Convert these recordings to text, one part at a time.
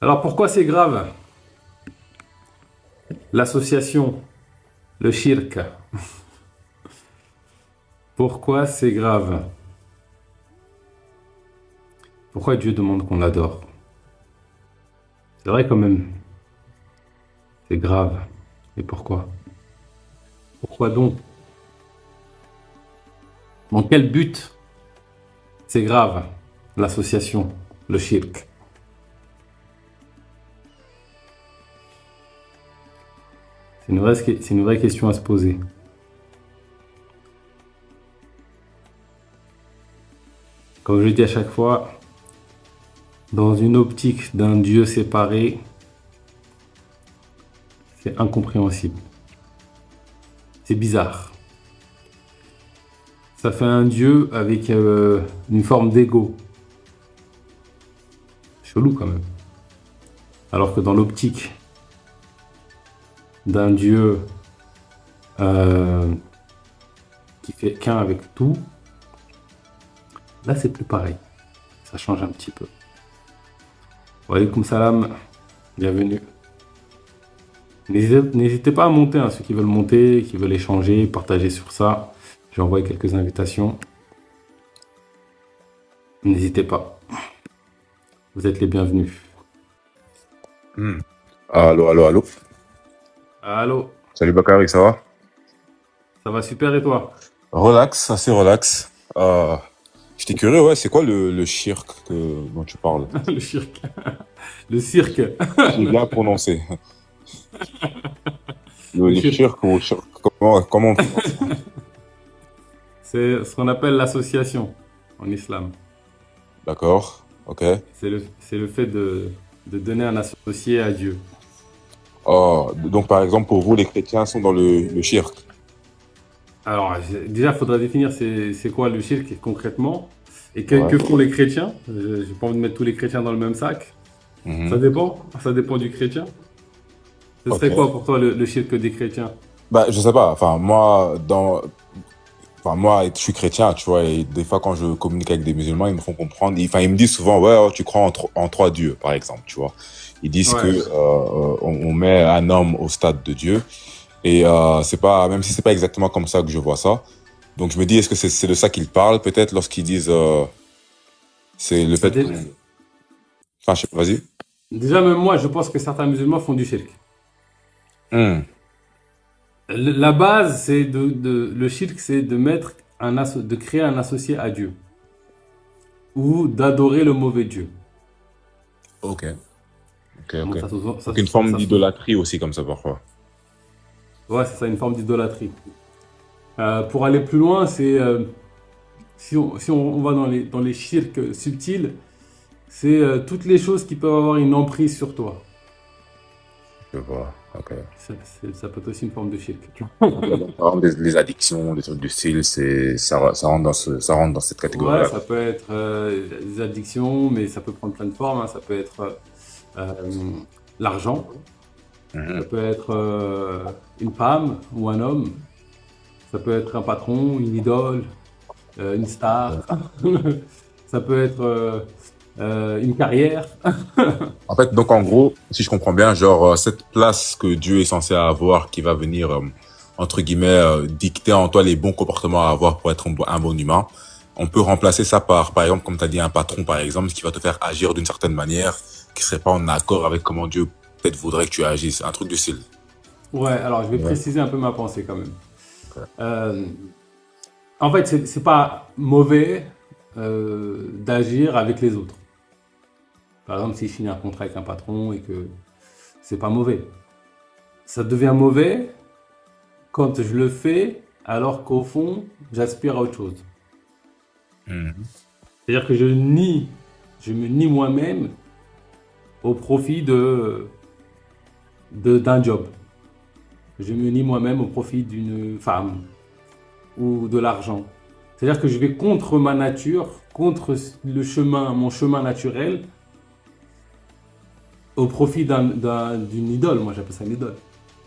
Alors pourquoi c'est grave? L'association, le shirk. Pourquoi c'est grave? Pourquoi Dieu demande qu'on l'adore? C'est vrai quand même, c'est grave. Et pourquoi? Pourquoi donc? Dans quel but c'est grave, l'association, le shirk? C'est une vraie question à se poser. Comme je dis à chaque fois, dans une optique d'un Dieu séparé, c'est incompréhensible. C'est bizarre. Ça fait un Dieu avec une forme d'ego. Chelou quand même. Alors que dans l'optique d'un Dieu euh, qui fait qu'un avec tout, là c'est plus pareil. Ça change un petit peu. Wa alaykoum salam, bienvenue. N'hésitez pas à monter, hein, ceux qui veulent monter, qui veulent échanger, partager sur ça. J'ai envoyé quelques invitations. N'hésitez pas. Vous êtes les bienvenus. Hmm. Allô, allô, allô. Allô, Salut Bakary, ça va? ça va super et toi? Relax, assez relax. J'étais curieux, ouais, c'est quoi le shirk dont tu parles? Le cirque. Le cirque. J'ai bien prononcé. Le Le cirque. shirk ou shirk, comment on prononce? C'est ce qu'on appelle l'association en islam. D'accord, ok. C'est le fait de donner un associé à Dieu. Donc par exemple, pour vous, les chrétiens sont dans le shirk. Alors, déjà, il faudra définir c'est quoi le shirk concrètement et Ouais. que font les chrétiens. J'ai pas envie de mettre tous les chrétiens dans le même sac. Mhm. Ça dépend du chrétien. Ce serait quoi Ok. pour toi le shirk des chrétiens? Bah, je sais pas. Moi, je suis chrétien, tu vois, et des fois, quand je communique avec des musulmans, ils me font comprendre. Ils me disent souvent, ouais, oh, tu crois en trois dieux, par exemple, tu vois. Ils disent que Ouais. on met un homme au stade de Dieu, et c'est pas, même si c'est pas exactement comme ça que je vois ça. Donc, je me dis, est-ce que c'est de ça qu'ils parlent, peut-être, lorsqu'ils disent, c'est le Bah, fait que, enfin, je sais pas, vas-y. déjà, même moi, je pense que certains musulmans font du shirk. Hmm. La base, c'est le shirk, c'est de mettre de créer un associé à Dieu ou d'adorer le mauvais Dieu. Ok, ok, ok. Bon, Donc, une forme ça sous- d'idolâtrie aussi, comme ça, parfois. ouais, c'est ça, une forme d'idolâtrie. Pour aller plus loin, c'est si on va dans les shirks subtils, c'est toutes les choses qui peuvent avoir une emprise sur toi. Je vois, ok. Ça peut être aussi une forme de shirk. Par exemple, les addictions, des trucs du style, ça rentre ça rentre dans cette Ouais, catégorie-là. ça peut être des addictions, mais ça peut prendre plein de formes, hein. Ça peut être l'argent, ça Mhm. peut être une femme ou un homme, ça peut être un patron, une idole, une star, ça peut être une carrière. En fait, donc en gros, si je comprends bien, genre cette place que Dieu est censé avoir, qui va venir entre guillemets dicter en toi les bons comportements à avoir pour être un bon humain, on peut remplacer ça par exemple, comme tu as dit, un patron par exemple, qui va te faire agir d'une certaine manière qui serait pas en accord avec comment Dieu peut-être voudrait que tu agisses, un truc du style. Ouais, alors je vais Ouais. préciser un peu ma pensée quand même. Ok. Euh, En fait, c'est pas mauvais d'agir avec les autres. Par exemple, si je signe un contrat avec un patron et que c'est pas mauvais. Ça devient mauvais quand je le fais alors qu'au fond, j'aspire à autre chose. Mhm. C'est-à-dire que je me nie moi-même au profit d'un job. Je me nie moi-même au profit d'une femme ou de l'argent. C'est-à-dire que je vais contre ma nature, contre mon chemin naturel, au profit d'une idole. Moi, j'appelle ça une idole.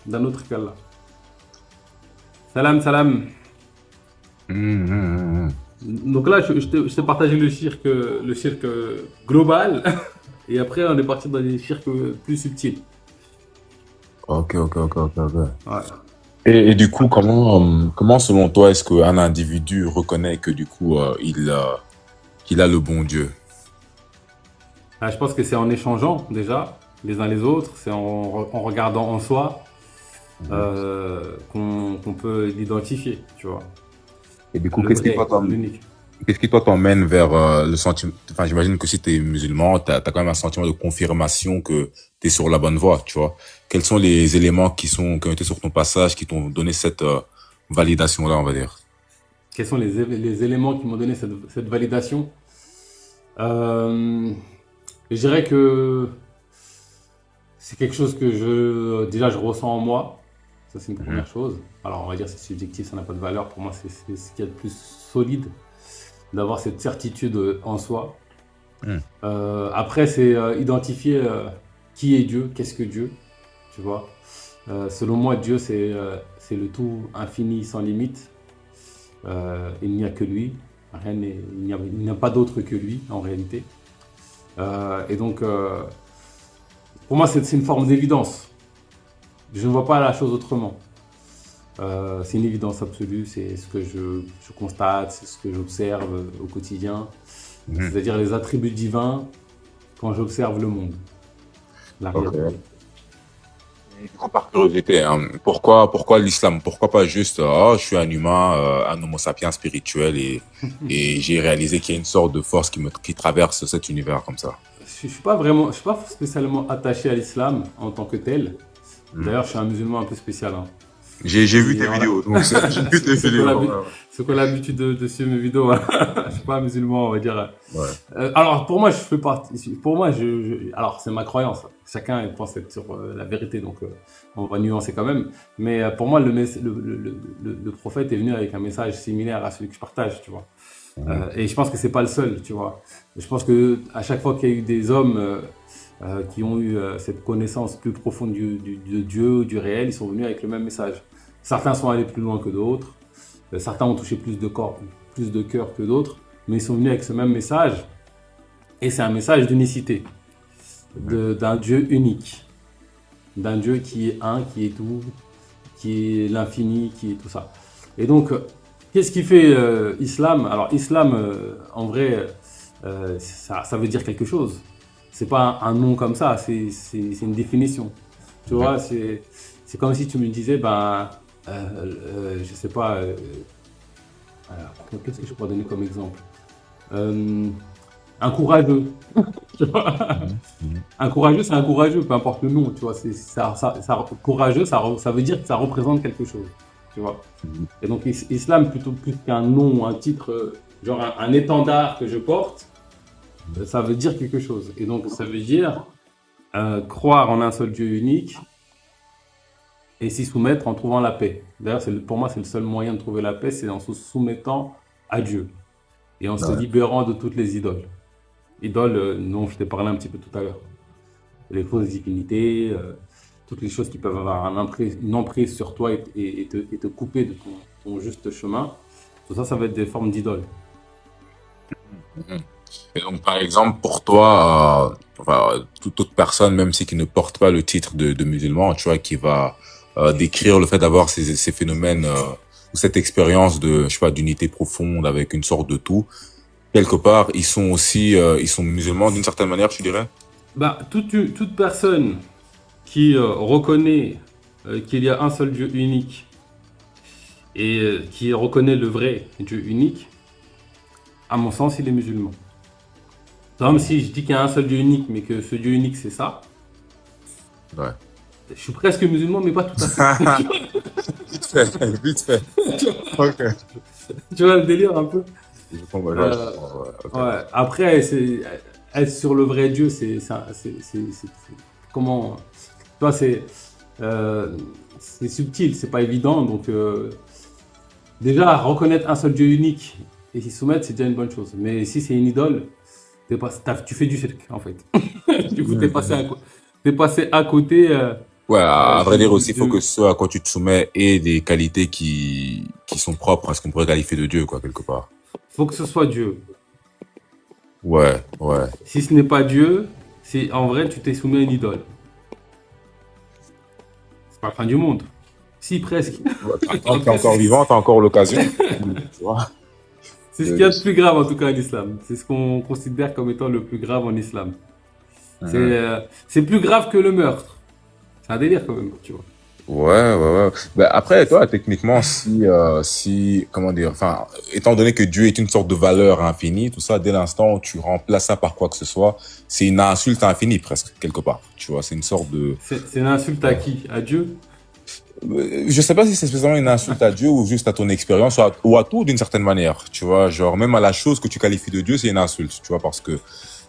D'un autre qu'Allah. Salam, salam. Mhm. Donc là, je t'ai partagé le cirque global. Et après, on est parti dans des shirks plus subtils. Ok. Ouais. Et du coup, comment selon toi est-ce qu'un individu reconnaît que du coup, qu'il a le bon Dieu? Ah, je pense que c'est en échangeant déjà les uns les autres, c'est en regardant en soi Mhm. qu'on peut l'identifier, tu vois. Et du coup, Le vrai, l'unique. qu'est-ce qui toi t'emmène vers le sentiment? Enfin, j'imagine que si tu es musulman, tu as quand même un sentiment de confirmation que tu es sur la bonne voie, tu vois. Quels sont les éléments qui ont été sur ton passage qui t'ont donné cette validation-là, on va dire? Quels sont les éléments qui m'ont donné cette validation? Euh, je dirais que c'est quelque chose que déjà, je ressens en moi. Ça, c'est une Mhm. première chose. Alors, on va dire que c'est subjectif, ça n'a pas de valeur. Pour moi, c'est ce qu'il y a de plus solide, d'avoir cette certitude en soi. Mhm. Après, c'est identifier qui est Dieu, qu'est-ce que Dieu, tu vois. Selon moi, Dieu, c'est le tout infini sans limite. Il n'y a que lui. Il n'y a pas d'autre que lui, en réalité. Et donc, pour moi, c'est une forme d'évidence. Je ne vois pas la chose autrement. C'est une évidence absolue, c'est ce que je constate, c'est ce que j'observe au quotidien. Mhm. C'est-à-dire les attributs divins quand j'observe le monde, la Ok. réalité. Du coup, par curiosité, hein, pourquoi l'islam? Pourquoi pas juste, oh, je suis un humain, un homo sapiens spirituel et j'ai réalisé qu'il y a une sorte de force qui traverse cet univers comme ça. Je suis pas spécialement attaché à l'islam en tant que tel. Hmm. D'ailleurs, je suis un musulman un peu spécial, hein. J'ai vu tes Et voilà. vidéos, donc j'ai vu tes Ceux qui ont vidéos. ceux qui ont l'habitude de suivre mes vidéos, hein. Je suis pas un musulman, on va dire. Ouais. Alors, pour moi, je fais partie. Pour moi, alors, c'est ma croyance. Chacun il pense être sur la vérité, donc on va nuancer quand même. Mais pour moi, le prophète est venu avec un message similaire à celui que je partage, tu vois. Mhm. Et je pense que c'est pas le seul, tu vois. Je pense que à chaque fois qu'il y a eu des hommes qui ont eu cette connaissance plus profonde de Dieu, du réel, ils sont venus avec le même message. Certains sont allés plus loin que d'autres. Certains ont touché plus de cœur que d'autres, mais ils sont venus avec ce même message. Et c'est un message d'unicité, Mhm. d'un Dieu unique, d'un Dieu qui est un, qui est tout, qui est l'infini, qui est tout ça. Et donc, qu'est-ce qui fait islam? Alors, islam, en vrai, ça veut dire quelque chose. C'est pas un nom comme ça, c'est une définition. Tu Mhm. vois, c'est comme si tu me disais, ben, je sais pas, alors, qu'est-ce que je pourrais donner comme exemple? Euh, un courageux. Tu vois. Mhm. Mhm. Un courageux, c'est un courageux, peu importe le nom, tu vois. Courageux, ça veut dire que ça représente quelque chose, tu vois. Mhm. Et donc, islam, plutôt plus qu'un nom ou un titre, genre un étendard que je porte, ça veut dire quelque chose. Et donc, ça veut dire croire en un seul Dieu unique et s'y soumettre en trouvant la paix. D'ailleurs, pour moi, c'est le seul moyen de trouver la paix, c'est en se soumettant à Dieu et en se Ouais. libérant de toutes les idoles. Idoles dont je t'ai parlé un petit peu tout à l'heure. Les fausses divinités, toutes les choses qui peuvent avoir une emprise sur toi et te couper de ton juste chemin. Tout ça, ça va être des formes d'idoles. Mhm. Et donc, par exemple, pour toi, enfin, toute autre personne, même si qui ne porte pas le titre de musulman, tu vois, qui va décrire le fait d'avoir ces phénomènes ou cette expérience de, je sais pas, d'unité profonde avec une sorte de tout, quelque part, ils sont musulmans d'une certaine manière, tu dirais? Bah, toute personne qui reconnaît qu'il y a un seul Dieu unique et qui reconnaît le vrai Dieu unique, à mon sens, il est musulman. Comme si je dis qu'il y a un seul Dieu unique, mais que ce Dieu unique, c'est ça, Ouais. je suis presque musulman, mais pas tout à fait. Vite fait, vite fait. Ok. Tu vois le délire un peu. Je comprends, ouais, je Euh, comprends, ouais, ok. ouais. Après, être sur le vrai Dieu, comment. Tu vois, euh, c'est subtil, c'est pas évident. Donc, déjà, reconnaître un seul Dieu unique et s'y soumettre, c'est déjà une bonne chose. Mais si c'est une idole, tu fais du shirk, en fait. Du coup, Mhm. t'es passé à côté Ouais, à vrai dire aussi, il faut que de. ce à quoi tu te soumets ait des qualités qui sont propres à ce qu'on pourrait qualifier de Dieu, quoi, quelque part. Faut que ce soit Dieu. Ouais, ouais. Si ce n'est pas Dieu, si en vrai tu t'es soumis à une idole. C'est pas la fin du monde. Si, presque. Tant En que tout t'es cas, encore vivant, t'as encore l'occasion. Tu vois. c'est ce qu'il y a de plus grave en tout cas en islam. C'est ce qu'on considère comme étant le plus grave en islam. Mhm. C'est plus grave que le meurtre. C'est un délire quand même, tu vois. Ouais, ouais, ouais. Ben, après, toi, techniquement, si, comment dire, enfin, étant donné que Dieu est une sorte de valeur infinie, tout ça, dès l'instant où tu remplaces ça par quoi que ce soit, c'est une insulte infinie, presque, quelque part. Tu vois, c'est une sorte de, C'est une insulte à qui? À Dieu? je sais pas si c'est spécialement une insulte à Dieu ou juste à ton expérience ou à tout d'une certaine manière. Tu vois, genre, même à la chose que tu qualifies de Dieu, c'est une insulte, tu vois, parce que,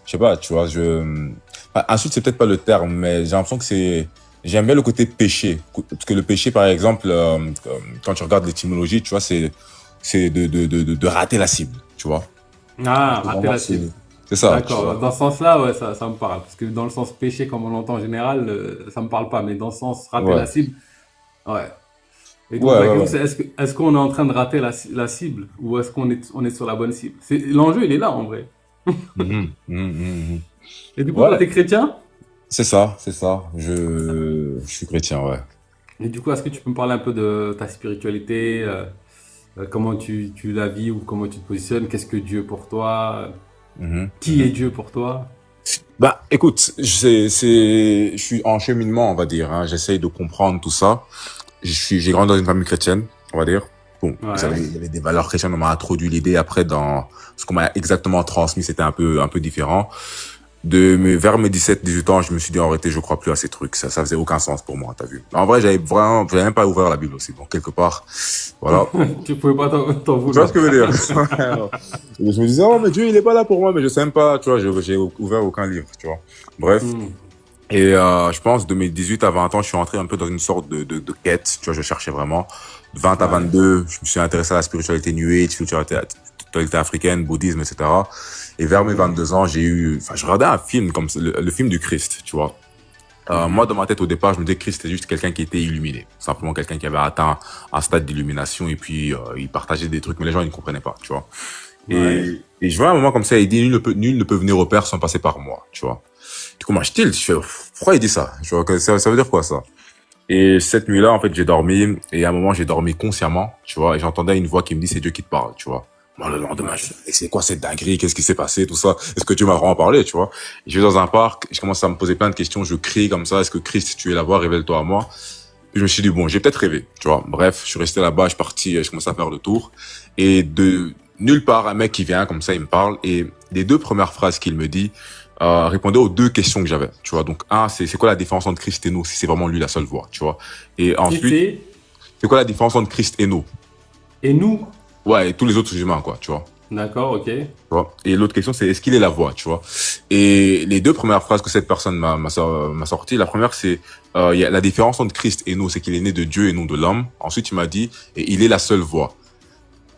je sais pas, tu vois, enfin, insulte, c'est peut-être pas le terme, mais j'ai l'impression que j'aime bien le côté péché. Parce que le péché, par exemple, quand tu regardes l'étymologie, tu vois, c'est de rater la cible, tu vois. Ah, Et rater vraiment, la cible. c'est ça, tu D'accord. vois. Dans ce sens-là, ouais, ça me parle. Parce que dans le sens péché, comme on l'entend en général, ça me parle pas. Mais dans le sens rater Ouais. la cible, ouais. Et donc Ouais, la ouais, question ouais. c'est est-ce qu'on est en train de rater la cible ou est-ce on est sur la bonne cible? L'enjeu il est là en vrai. Mhm, mhm, mhm, mhm. Et du coup toi Ouais, t'es chrétien? c'est ça, c'est ça. Je suis chrétien, ouais. Et du coup est-ce que tu peux me parler un peu de ta spiritualité, comment tu la vis ou comment tu te positionnes? Qu'est-ce que Dieu pour toi? Mhm, Qui est mhm. Dieu pour toi? Bah, écoute, je suis en cheminement, on va dire, hein. J'essaye de comprendre tout ça. J'ai grandi dans une famille chrétienne, on va dire. Bon, Ouais. il y avait des valeurs chrétiennes, on m'a introduit l'idée. Après, dans ce qu'on m'a exactement transmis, c'était un peu différent. Vers mes 18 ans, je me suis dit, en réalité, je crois plus à ces trucs. Ça faisait aucun sens pour moi, t'as vu. En vrai, j'avais même pas ouvert la Bible aussi. Donc, quelque part, voilà. Tu pouvais pas t'en Tu vois ce vouloir. que je veux dire? Et je me disais, oh, mais Dieu, il est pas là pour moi, mais je sais même pas, tu vois, j'ai ouvert aucun livre, tu vois. Bref. Hmm. Et je pense de mes 18 à 20 ans, je suis rentré un peu dans une sorte de quête. Tu vois, je cherchais vraiment. De 20 à Ouais. 22, je me suis intéressé à la spiritualité New Age, spiritualité africaine, bouddhisme, etc. Et vers mes Mhm. 22 ans, je regardais un film comme le film du Christ, tu vois. Moi, Mhm. dans ma tête, au départ, je me disais que Christ était juste quelqu'un qui était illuminé. Simplement quelqu'un qui avait atteint un stade d'illumination et puis il partageait des trucs, mais les gens, ils ne comprenaient pas, tu vois. Ouais. Et je vois un moment comme ça, il dit, nul ne peut venir au Père sans passer par moi, tu vois. Du coup, moi, je tilte, je fais, pourquoi il dit ça? Je vois que ça veut dire quoi, ça? Et cette nuit-là, en fait, j'ai dormi, et à un moment, j'ai dormi consciemment, tu vois, et j'entendais une voix qui me dit, c'est Dieu qui te parle, tu vois. Moi, le lendemain, je Ouais. fais, mais c'est quoi cette dinguerie? Qu'est-ce qui s'est passé, tout ça? Est-ce que Dieu m'a vraiment parlé, tu vois? Et je vais dans un parc, je commence à me poser plein de questions, je crie comme ça, est-ce que Christ, tu es la voix, révèle-toi à moi? Et je me suis dit, bon, j'ai peut-être rêvé, tu vois. Bref, je suis resté là-bas, je suis parti, je commence à faire le tour, et de nulle part, un mec qui vient comme ça, il me parle, et les deux premières phrases qu'il me dit, répondait aux deux questions que j'avais, tu vois. Donc, c'est quoi la différence entre Christ et nous, si c'est vraiment lui la seule voix, tu vois. Et Si ensuite, c'est c'est quoi la différence entre Christ et nous? et nous, Ouais, et tous les autres humains, quoi, tu vois. d'accord, ok. Tu vois. Et l'autre question, c'est est-ce qu'il est la voix, tu vois. Et les deux premières phrases que cette personne m'a sorti, la première, c'est, il y a la différence entre Christ et nous, c'est qu'il est né de Dieu et non de l'homme. Ensuite, il m'a dit, et il est la seule voix.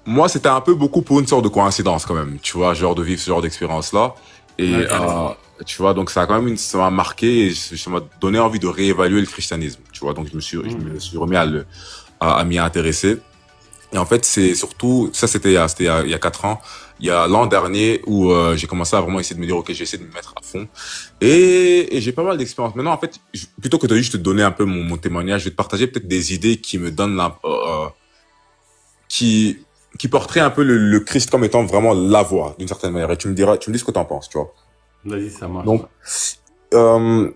Moi, c'était un peu beaucoup pour une sorte de coïncidence, quand même, tu vois, genre de vivre ce genre d'expérience-là. Et, D'accord. tu vois, donc ça a quand même ça m'a marqué et ça m'a donné envie de réévaluer le christianisme, tu vois. Donc, je Hmm. me suis remis à m'y intéresser. Et en fait, c'est surtout, ça il y a 4 ans, il y a l'an dernier où j'ai commencé à vraiment essayer de me dire, ok, j'ai essayé de me mettre à fond. Et j'ai pas mal d'expérience. Maintenant, en fait, plutôt que de juste te donner un peu mon témoignage, je vais te partager peut-être des idées qui me donnent qui, qui porteraient un peu le Christ comme étant vraiment la voix, d'une certaine manière. Et tu me dis ce que t'en penses, tu vois. Vas-y, ça marche. Donc, euh,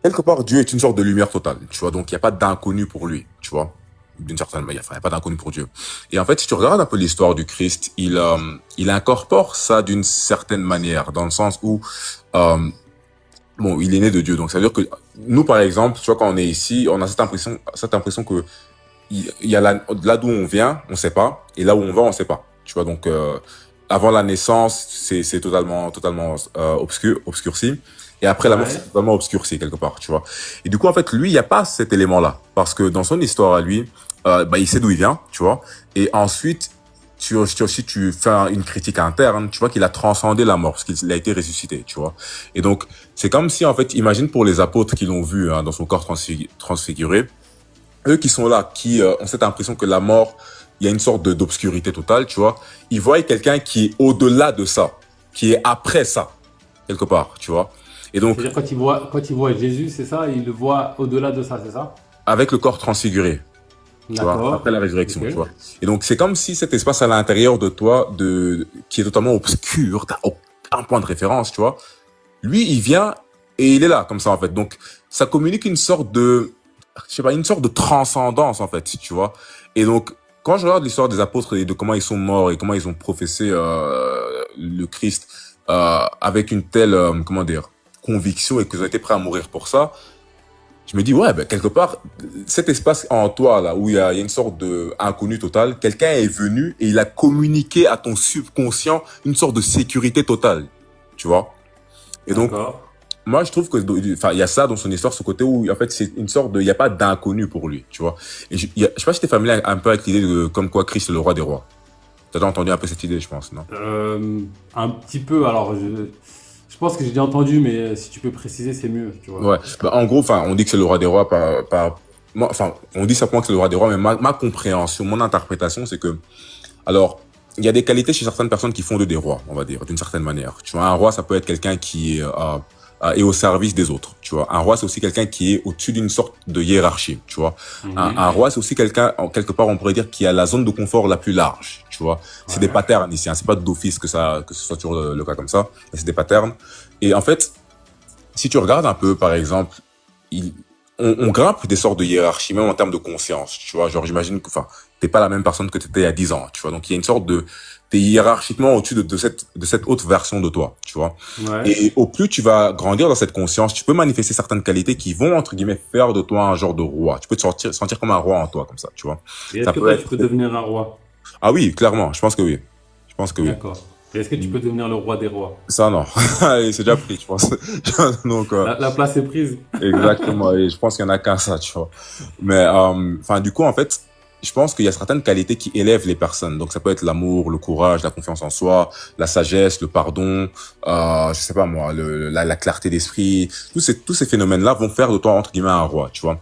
quelque part, Dieu est une sorte de lumière totale, tu vois. Donc, il n'y a pas d'inconnu pour lui, tu vois. D'une certaine manière, enfin, il n'y a pas d'inconnu pour Dieu. Et en fait, si tu regardes un peu l'histoire du Christ, il incorpore ça d'une certaine manière, dans le sens où, euh, bon, il est né de Dieu. Donc, ça veut dire que nous, par exemple, tu vois, quand on est ici, on a cette impression que il y a là d'où on vient, on sait pas, et là où on va, on sait pas. Tu vois, donc, avant la naissance, c'est totalement obscurci. Et après la mort, Ouais. c'est totalement obscurci quelque part, tu vois. Et du coup, en fait, lui, il n'y a pas cet élément-là. Parce que dans son histoire à lui, bah, il sait d'où il vient, tu vois. Et ensuite, tu fais une critique interne, tu vois qu'il a transcendé la mort, parce qu'il a été ressuscité, tu vois. Et donc, c'est comme si, en fait, imagine pour les apôtres qui l'ont vu, hein, dans son corps transfiguré, eux qui sont là, qui ont cette impression que la mort, il y a une sorte d'obscurité totale, tu vois. Ils voient quelqu'un qui est au-delà de ça, qui est après ça. quelque part, tu vois. Et donc, C'est-à-dire quand il voit Jésus, c'est ça, il le voit au-delà de ça, c'est ça? avec le corps transfiguré, tu vois, D'accord. après la Ok. résurrection, tu vois. Et donc, c'est comme si cet espace à l'intérieur de toi, qui est totalement obscur, t'as aucun point de référence, tu vois. Lui, il vient et il est là, comme ça, en fait. Donc, ça communique une sorte je sais pas, une sorte de transcendance, en fait, tu vois. Et donc, quand je regarde l'histoire des apôtres et de comment ils sont morts et comment ils ont professé le Christ avec une telle, comment dire, conviction et qu'ils ont été prêts à mourir pour ça, je me dis, ouais, ben, quelque part, cet espace en toi, là, où il y a une sorte de inconnu total, quelqu'un est venu et il a communiqué à ton subconscient une sorte de sécurité totale, tu vois. Et donc, D'accord. moi, je trouve que, enfin, il y a ça dans son histoire, ce côté où, en fait, c'est une sorte il n'y a pas d'inconnu pour lui, tu vois. Et je sais pas si t'es familier un peu avec l'idée de, comme quoi Christ est le roi des rois. T'as déjà entendu un peu cette idée, je pense, non? Un petit peu, alors je pense que j'ai déjà entendu, mais si tu peux préciser, c'est mieux, tu vois. Ouais. Bah, en gros, enfin, on dit que c'est le roi des rois moi, enfin, on dit simplement que c'est le roi des rois, mais ma compréhension, mon interprétation, c'est que, alors, il y a des qualités chez certaines personnes qui font d'eux des rois, on va dire, d'une certaine manière. Tu vois, un roi, ça peut être quelqu'un qui est au service des autres. Tu vois, un roi, c'est aussi quelqu'un qui est au-dessus d'une sorte de hiérarchie. Tu vois, un roi, c'est aussi quelqu'un, quelque part, on pourrait dire, qui a la zone de confort la plus large. Tu vois, c'est des Ouais. patterns ici. Hein. C'est pas d'office que ce soit toujours le cas comme ça, mais c'est des patterns. Et en fait, si tu regardes un peu, par exemple, il, on grimpe des sortes de hiérarchie, même en termes de conscience, tu vois. Genre, j'imagine que, enfin, t'es pas la même personne que t'étais il y a 10 ans, tu vois. Donc, il y a une sorte t'es hiérarchiquement au-dessus de cette autre version de toi, tu vois. Ouais. Et au plus tu vas grandir dans cette conscience, tu peux manifester certaines qualités qui vont, entre guillemets, faire de toi un genre de roi. Tu peux sentir comme un roi en toi, comme ça, tu vois. Et est-ce Ça que peut toi, tu être, peux devenir un roi? ah oui, clairement, je pense que oui. Je pense que oui. D'accord. Et est-ce que tu peux devenir le roi des rois? Ça, non. C'est déjà pris, je pense. Donc, La place est prise. exactement, et je pense qu'il y en a qu'un ça, tu vois. Mais enfin, du coup, en fait, je pense qu'il y a certaines qualités qui élèvent les personnes. Donc, ça peut être l'amour, le courage, la confiance en soi, la sagesse, le pardon, je sais pas moi, la clarté d'esprit. Tous ces phénomènes-là vont faire de toi entre guillemets un roi, tu vois.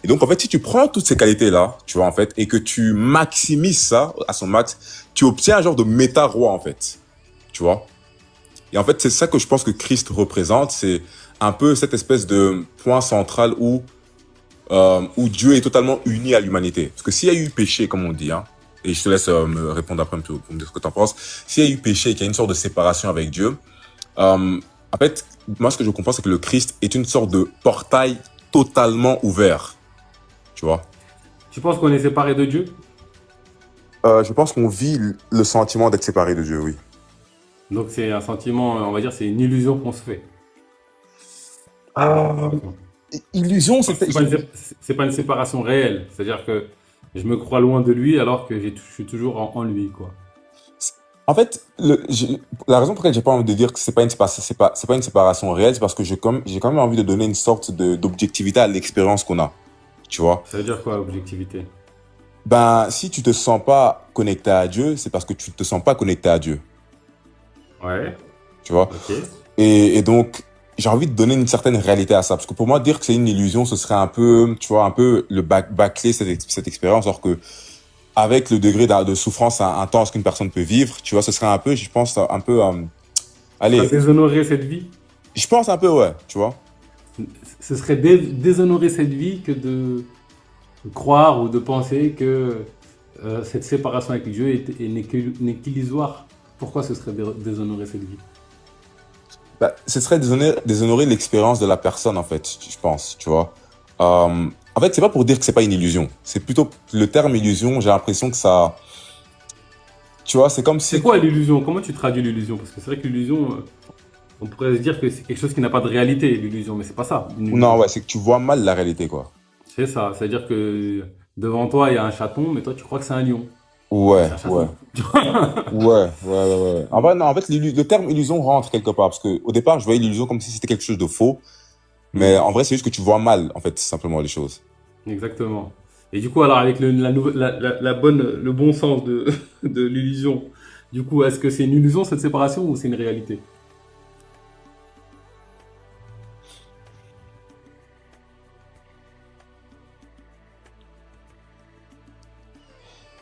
Et donc, en fait, si tu prends toutes ces qualités-là, tu vois, en fait, et que tu maximises ça à son max, tu obtiens un genre de méta-roi, en fait, tu vois. Et en fait, c'est ça que je pense que Christ représente, c'est un peu cette espèce de point central où Dieu est totalement uni à l'humanité. Parce que s'il y a eu péché, comme on dit, hein, et je te laisse me répondre après pour me dire ce que tu en penses, s'il y a eu péché et qu'il y a une sorte de séparation avec Dieu, en fait, moi ce que je comprends, c'est que le Christ est une sorte de portail totalement ouvert, tu vois. Tu penses qu'on est séparé de Dieu? Je pense qu'on vit le sentiment d'être séparé de Dieu, oui. Donc c'est un sentiment, on va dire, c'est une illusion qu'on se fait. Illusion, c'est... C'est pas une séparation réelle. C'est-à-dire que je me crois loin de lui alors que je suis toujours en lui, quoi. En fait, la raison pour laquelle j'ai pas envie de dire que c'est pas une séparation réelle, c'est parce que j'ai quand même envie de donner une sorte d'objectivité à l'expérience qu'on a. Tu vois? Ça veut dire quoi, objectivité? Ben, si tu te sens pas connecté à Dieu, c'est parce que tu te sens pas connecté à Dieu. Ouais, Tu vois? ok. Et donc, j'ai envie de donner une certaine réalité à ça. Parce que pour moi, dire que c'est une illusion, ce serait un peu, tu vois, un peu le bâcler cette expérience. Alors que, avec le degré de souffrance intense qu'une personne peut vivre, tu vois, ce serait un peu, je pense, un peu, Ça allez, déshonorer cette vie. je pense un peu, ouais, tu vois. Ce serait déshonorer cette vie que de croire ou de penser que cette séparation avec Dieu n'est qu'illusoire. Pourquoi ce serait déshonorer cette vie? Bah, ce serait déshonorer l'expérience de la personne, en fait, je pense, tu vois. En fait, c'est pas pour dire que c'est pas une illusion. C'est plutôt le terme illusion, j'ai l'impression que ça, tu vois, c'est comme C'est si, quoi l'illusion? Comment tu traduis l'illusion? Parce que c'est vrai que l'illusion, on pourrait se dire que c'est quelque chose qui n'a pas de réalité, l'illusion, mais c'est pas ça, une non, illusion. ouais, c'est que tu vois mal la réalité, quoi. C'est ça, c'est-à-dire que devant toi, il y a un chaton, mais toi, tu crois que c'est un lion. Mais Ouais, c'est un ouais, chaton. ouais. En vrai, non, en fait, le terme illusion rentre quelque part, parce que au départ, je voyais l'illusion comme si c'était quelque chose de faux, mais en vrai, c'est juste que tu vois mal, en fait, simplement les choses. Exactement. Et du coup, alors, avec le bon sens de l'illusion, du coup, est-ce que c'est une illusion cette séparation ou c'est une réalité?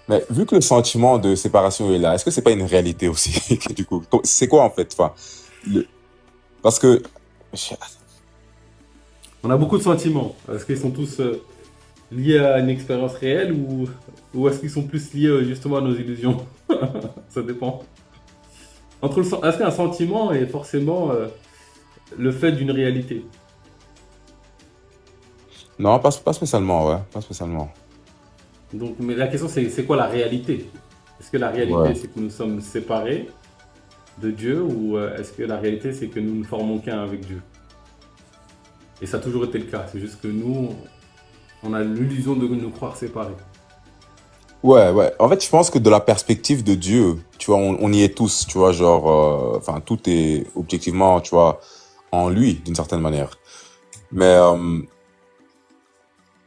Mais vu que le sentiment de séparation est là, est-ce que c'est pas une réalité aussi, du coup? C'est quoi, en fait? Enfin, le- Parce que, On a beaucoup de sentiments. Est-ce qu'ils sont tous liés à une expérience réelle ou est-ce qu'ils sont plus liés justement à nos illusions? Ça dépend. Est-ce qu'un sentiment est forcément le fait d'une réalité? non, pas spécialement, ouais, pas spécialement. Donc, mais la question c'est quoi la réalité? Est-ce que la Ouais. réalité c'est que nous sommes séparés de Dieu ou est-ce que la réalité c'est que nous ne formons qu'un avec Dieu? Et ça a toujours été le cas. C'est juste que nous, on a l'illusion de nous croire séparés. Ouais, ouais. En fait, je pense que de la perspective de Dieu, tu vois, on y est tous, tu vois, genre, enfin, tout est objectivement, tu vois, en lui, d'une certaine manière. Mais,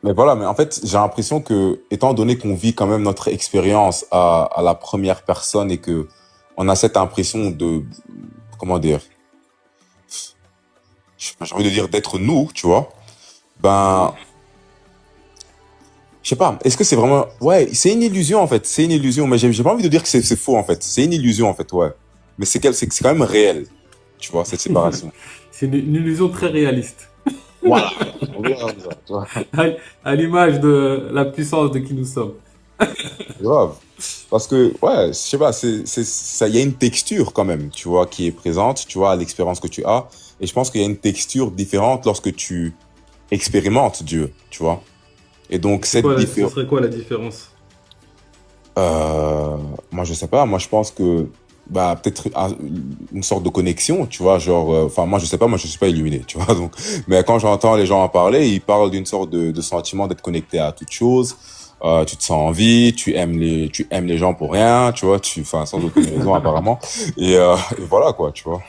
mais voilà, mais en fait, j'ai l'impression que, étant donné qu'on vit quand même notre expérience à la première personne et que on a cette impression de, comment dire, j'ai envie de dire d'être nous, tu vois, ben, Mhm. je sais pas, est-ce que c'est vraiment... Ouais, c'est une illusion en fait, c'est une illusion, mais j'ai pas envie de dire que c'est faux en fait, c'est une illusion en fait, ouais. Mais c'est quand même réel, tu vois, cette séparation. C'est une illusion très réaliste. Voilà. On verra ça, tu vois. À, à l'image de la puissance de qui nous sommes. Grave. Parce que, ouais, je sais pas, ça, il y a une texture quand même, tu vois, qui est présente, tu vois, à l'expérience que tu as. Et je pense qu'il y a une texture différente lorsque tu expérimentes Dieu, tu vois. Et donc, cette Ce différence, serait quoi la différence? Euh, moi, je sais pas. Moi, je pense que bah peut-être une sorte de connexion, tu vois, genre. Enfin, moi, je sais pas. Moi, je suis pas illuminé, tu vois. Donc, mais quand j'entends les gens en parler, ils parlent d'une sorte de sentiment d'être connecté à toute chose. Tu te sens en vie, tu aimes les gens pour rien, tu vois. Enfin, sans aucune raison apparemment. Et voilà quoi, tu vois.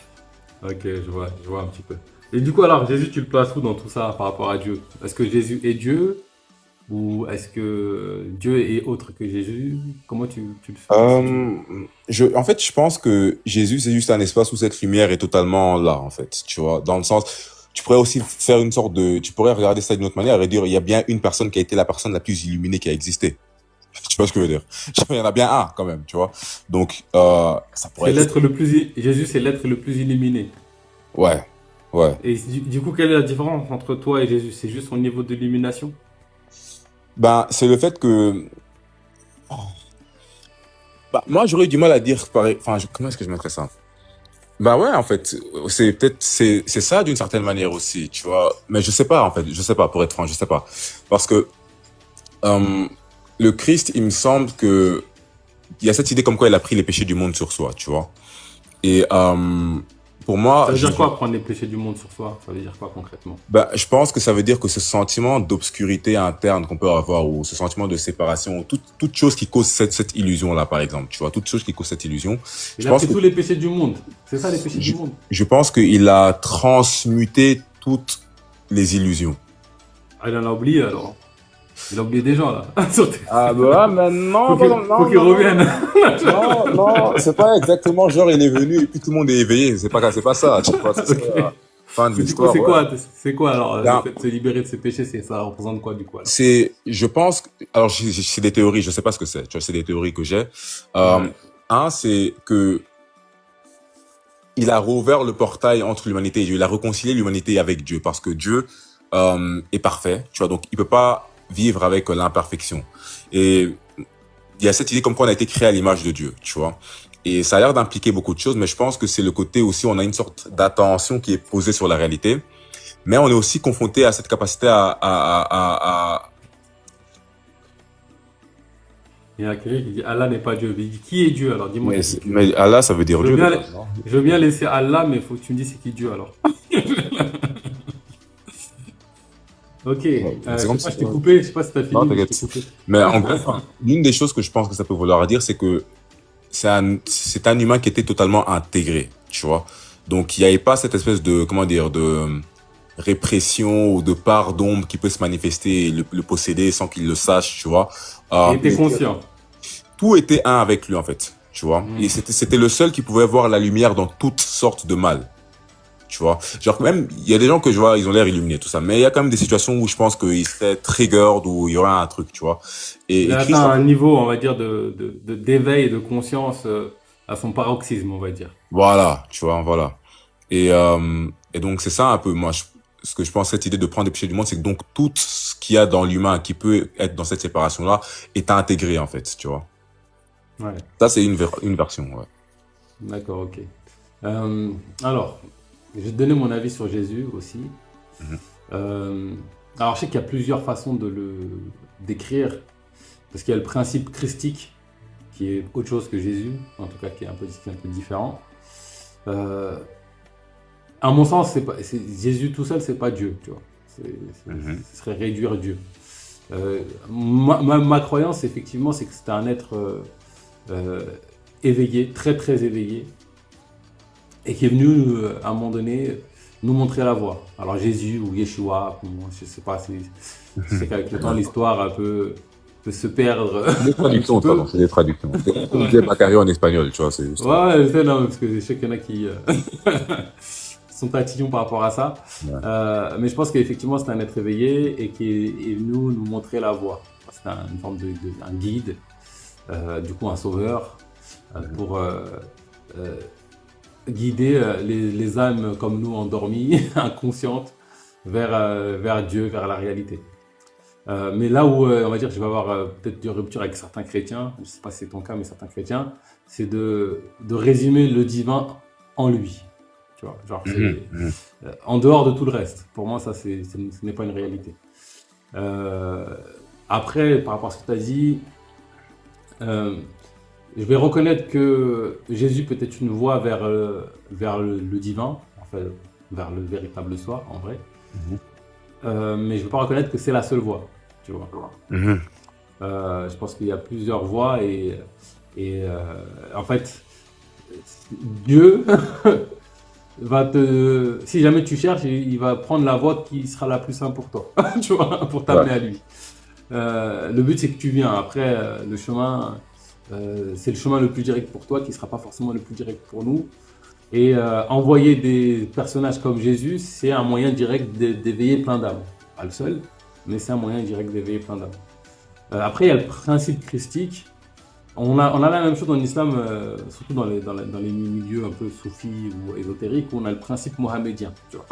Ok, je vois un petit peu. Et du coup, alors, Jésus, tu le places où dans tout ça par rapport à Dieu? Est-ce que Jésus est Dieu ou est-ce que Dieu est autre que Jésus? Comment tu le situes? Euh, en fait, je pense que Jésus, c'est juste un espace où cette lumière est totalement là, en fait, tu vois, dans le sens, tu pourrais aussi faire une sorte de, tu pourrais regarder ça d'une autre manière et dire, il y a bien une personne qui a été la personne la plus illuminée qui a existé. Tu vois ce que je veux dire? Il y en a bien un, quand même, tu vois. Donc, ça pourrait C'est être, l'être le plus, Jésus, c'est l'être le plus illuminé. ouais, ouais. Et du coup, quelle est la différence entre toi et Jésus? C'est juste son niveau d'illumination? Ben, c'est le fait que, bah, moi, j'aurais du mal à dire, pareil, enfin, comment est-ce que je mettrais ça? Bah ouais, en fait, c'est ça d'une certaine manière aussi, tu vois. Mais je sais pas, en fait, je sais pas, pour être franc, je sais pas. Parce que, euh, le Christ, il me semble que il y a cette idée comme quoi il a pris les péchés du monde sur soi, tu vois. Et pour moi, Ça veut dire quoi prendre les péchés du monde sur soi? Ça veut dire quoi concrètement? bah, je pense que ça veut dire que ce sentiment d'obscurité interne qu'on peut avoir, ou ce sentiment de séparation, toute chose qui cause cette illusion-là, par exemple, tu vois, toute chose qui cause cette illusion, je Il a pense pris que tous les péchés du monde. C'est ça les péchés du je, monde. je pense qu'il a transmuté toutes les illusions. Ah, il en a oublié alors. Il a oublié des gens là. Sur Ah bah mais non, non, faut non, qu'il non, non, revienne. non, non, c'est pas exactement genre il est venu et puis tout le monde est éveillé, c'est pas ça, tu vois, c'est ça, Ok. fin de Mais du coup, l'histoire, ouais. c'est quoi alors le Ben, fait de se libérer de ses péchés, ça représente quoi du coup alors? je pense, alors c'est des théories, je sais pas ce que c'est, tu vois, c'est des théories que j'ai. Euh, Ouais. c'est que il a rouvert le portail entre l'humanité et Dieu, il a réconcilié l'humanité avec Dieu parce que Dieu est parfait, tu vois, donc il peut pas vivre avec l'imperfection. Et il y a cette idée comme quoi on a été créé à l'image de Dieu, tu vois. Et ça a l'air d'impliquer beaucoup de choses, mais je pense que c'est le côté aussi, on a une sorte d'attention qui est posée sur la réalité, mais on est aussi confronté à cette capacité à... Il y a quelqu'un qui dit Allah n'est pas Dieu. Mais il dit, qui est Dieu alors? Dis-moi qui est Dieu. Mais Allah, ça veut dire Je veux Dieu de bien, base, non? je veux bien laisser Allah, mais faut que tu me dises c'est qui Dieu alors. Ok. Ouais, Je c'est sais comme pas, ça. je t'ai coupé. Je sais pas si t'as Non, fini, mais je t'ai t'inquiète. coupé. Mais en gros, enfin, l'une des choses que je pense que ça peut vouloir dire, c'est que c'est un humain qui était totalement intégré, tu vois. Donc, il n'y avait pas cette espèce de, comment dire, de répression ou de part d'ombre qui peut se manifester et le posséder sans qu'il le sache, tu vois. Il était Il était conscient. tout était un avec lui en fait, tu vois. Et Hmm. c'était le seul qui pouvait voir la lumière dans toutes sortes de mal, tu vois. Genre même il y a des gens que je vois, ils ont l'air illuminés tout ça, mais il y a quand même des situations où je pense qu'ils seraient triggered ou il y aura un truc, tu vois. Il Et a Christ, atteint un niveau, on va dire, d'éveil et de conscience à son paroxysme, on va dire. voilà, tu vois, voilà. Et donc, c'est ça un peu, moi, ce que je pense, cette idée de prendre les péchés du monde, c'est que donc tout ce qu'il y a dans l'humain qui peut être dans cette séparation-là est intégré, en fait, tu vois. Ouais. Ça, c'est une version, ouais. D'accord, ok. Alors, je vais te donner mon avis sur Jésus aussi. Mhm. Alors, je sais qu'il y a plusieurs façons de le décrire, parce qu'il y a le principe christique, qui est autre chose que Jésus, en tout cas qui est un peu différent. À mon sens, Jésus tout seul, c'est pas Dieu, tu vois. Ce serait réduire Dieu. Ma croyance, effectivement, c'est que c'était un être éveillé, très très éveillé, et qui est venu à un moment donné nous montrer la voie. Alors Jésus ou Yeshua, je sais pas, je sais qu'avec le temps l'histoire peut se perdre. C'est des traductions, pardon, c'est des traductions. C'est comme dire Macario en espagnol, tu vois. Ouais, je sais, non, parce que je sais qu'il y en a qui sont tatillons par rapport à ça. Ouais. Mais je pense qu'effectivement c'est un être éveillé et qui est venu nous montrer la voie. C'est une forme un guide, du coup un sauveur, pour guider les âmes comme nous endormies, inconscientes, vers Dieu, vers la réalité. Mais là où, on va dire, je vais avoir peut-être des ruptures avec certains chrétiens, je ne sais pas si c'est ton cas, mais certains chrétiens, c'est de résumer le divin en lui. Tu vois, genre, en dehors de tout le reste. Pour moi, ça, ce n'est pas une réalité. Après, par rapport à ce que tu as dit, je vais reconnaître que Jésus peut être une voie vers le divin, en fait, vers le véritable soi, en vrai. Mais je ne veux pas reconnaître que c'est la seule voie, tu vois. Je pense qu'il y a plusieurs voies et en fait, Dieu va si jamais tu cherches, il va prendre la voie qui sera la plus simple pour toi, tu vois, pour t'amener à lui. Le but, c'est que tu viens. Après, le chemin, c'est le chemin le plus direct pour toi, qui ne sera pas forcément le plus direct pour nous. Et envoyer des personnages comme Jésus, c'est un moyen direct d'éveiller plein d'âmes. Pas le seul, mais c'est un moyen direct d'éveiller plein d'âmes. Après, il y a le principe christique. On a la même chose en islam, surtout dans les milieux un peu soufis ou ésotériques, où on a le principe mohamédien. Tu vois.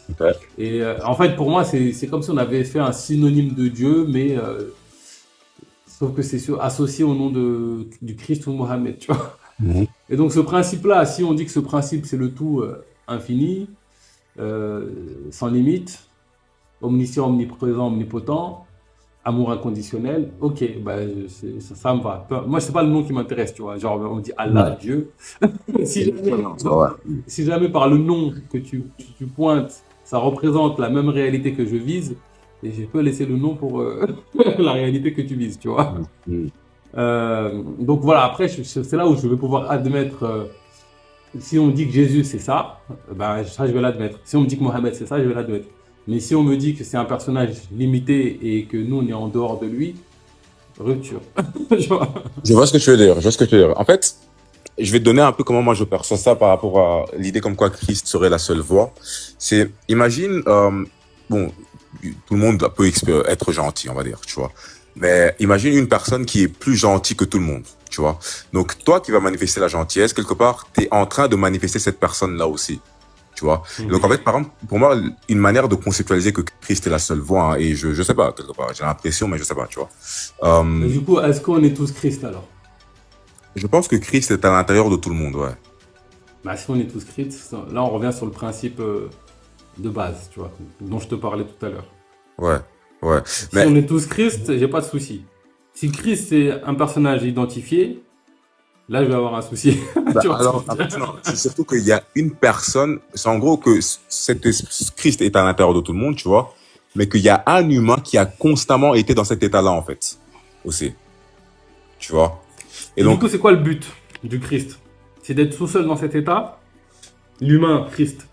Okay. Et en fait, pour moi, c'est comme si on avait fait un synonyme de Dieu, mais sauf que c'est associé au nom du Christ ou Mohammed, tu vois. Et donc ce principe-là, si on dit que ce principe c'est le tout infini, sans limite, omniscient, omniprésent, omnipotent, amour inconditionnel, ok, bah, ça me va. Moi, c'est pas le nom qui m'intéresse, tu vois. Genre, on dit Allah, Dieu. si jamais par le nom que tu pointes, ça représente la même réalité que je vise, et je peux laisser le nom pour la réalité que tu vises, tu vois. Donc voilà, après, c'est là où je vais pouvoir admettre, si on dit que Jésus c'est ça, ben, ça je vais l'admettre. Si on me dit que Mohammed c'est ça, je vais l'admettre. Mais si on me dit que c'est un personnage limité et que nous on est en dehors de lui, rupture. Je vois ce que tu veux dire, En fait, je vais te donner un peu comment moi je perçois ça par rapport à l'idée comme quoi Christ serait la seule voie. C'est, imagine, bon, tout le monde peut être gentil, on va dire, tu vois. Mais imagine une personne qui est plus gentille que tout le monde, tu vois. Donc, toi qui vas manifester la gentillesse, quelque part, tu es en train de manifester cette personne-là aussi, tu vois. Donc, en fait, par exemple, pour moi, une manière de conceptualiser que Christ est la seule voie, hein, et je sais pas, quelque part, j'ai l'impression, mais je sais pas, tu vois. Du coup, est-ce qu'on est tous Christ alors? Je pense que Christ est à l'intérieur de tout le monde, ouais. Bah, si on est tous Christ, là, on revient sur le principe de base, tu vois, dont je te parlais tout à l'heure. Ouais. Ouais. Si on est tous Christ, j'ai pas de souci. Si Christ est un personnage identifié, là je vais avoir un souci. Alors, c'est surtout qu'il y a une personne, c'est en gros que Christ est à l'intérieur de tout le monde, tu vois, mais qu'il y a un humain qui a constamment été dans cet état-là, en fait, aussi. Tu vois. Et donc, du coup, c'est quoi le but du Christ? C'est d'être tout seul dans cet état, l'humain Christ.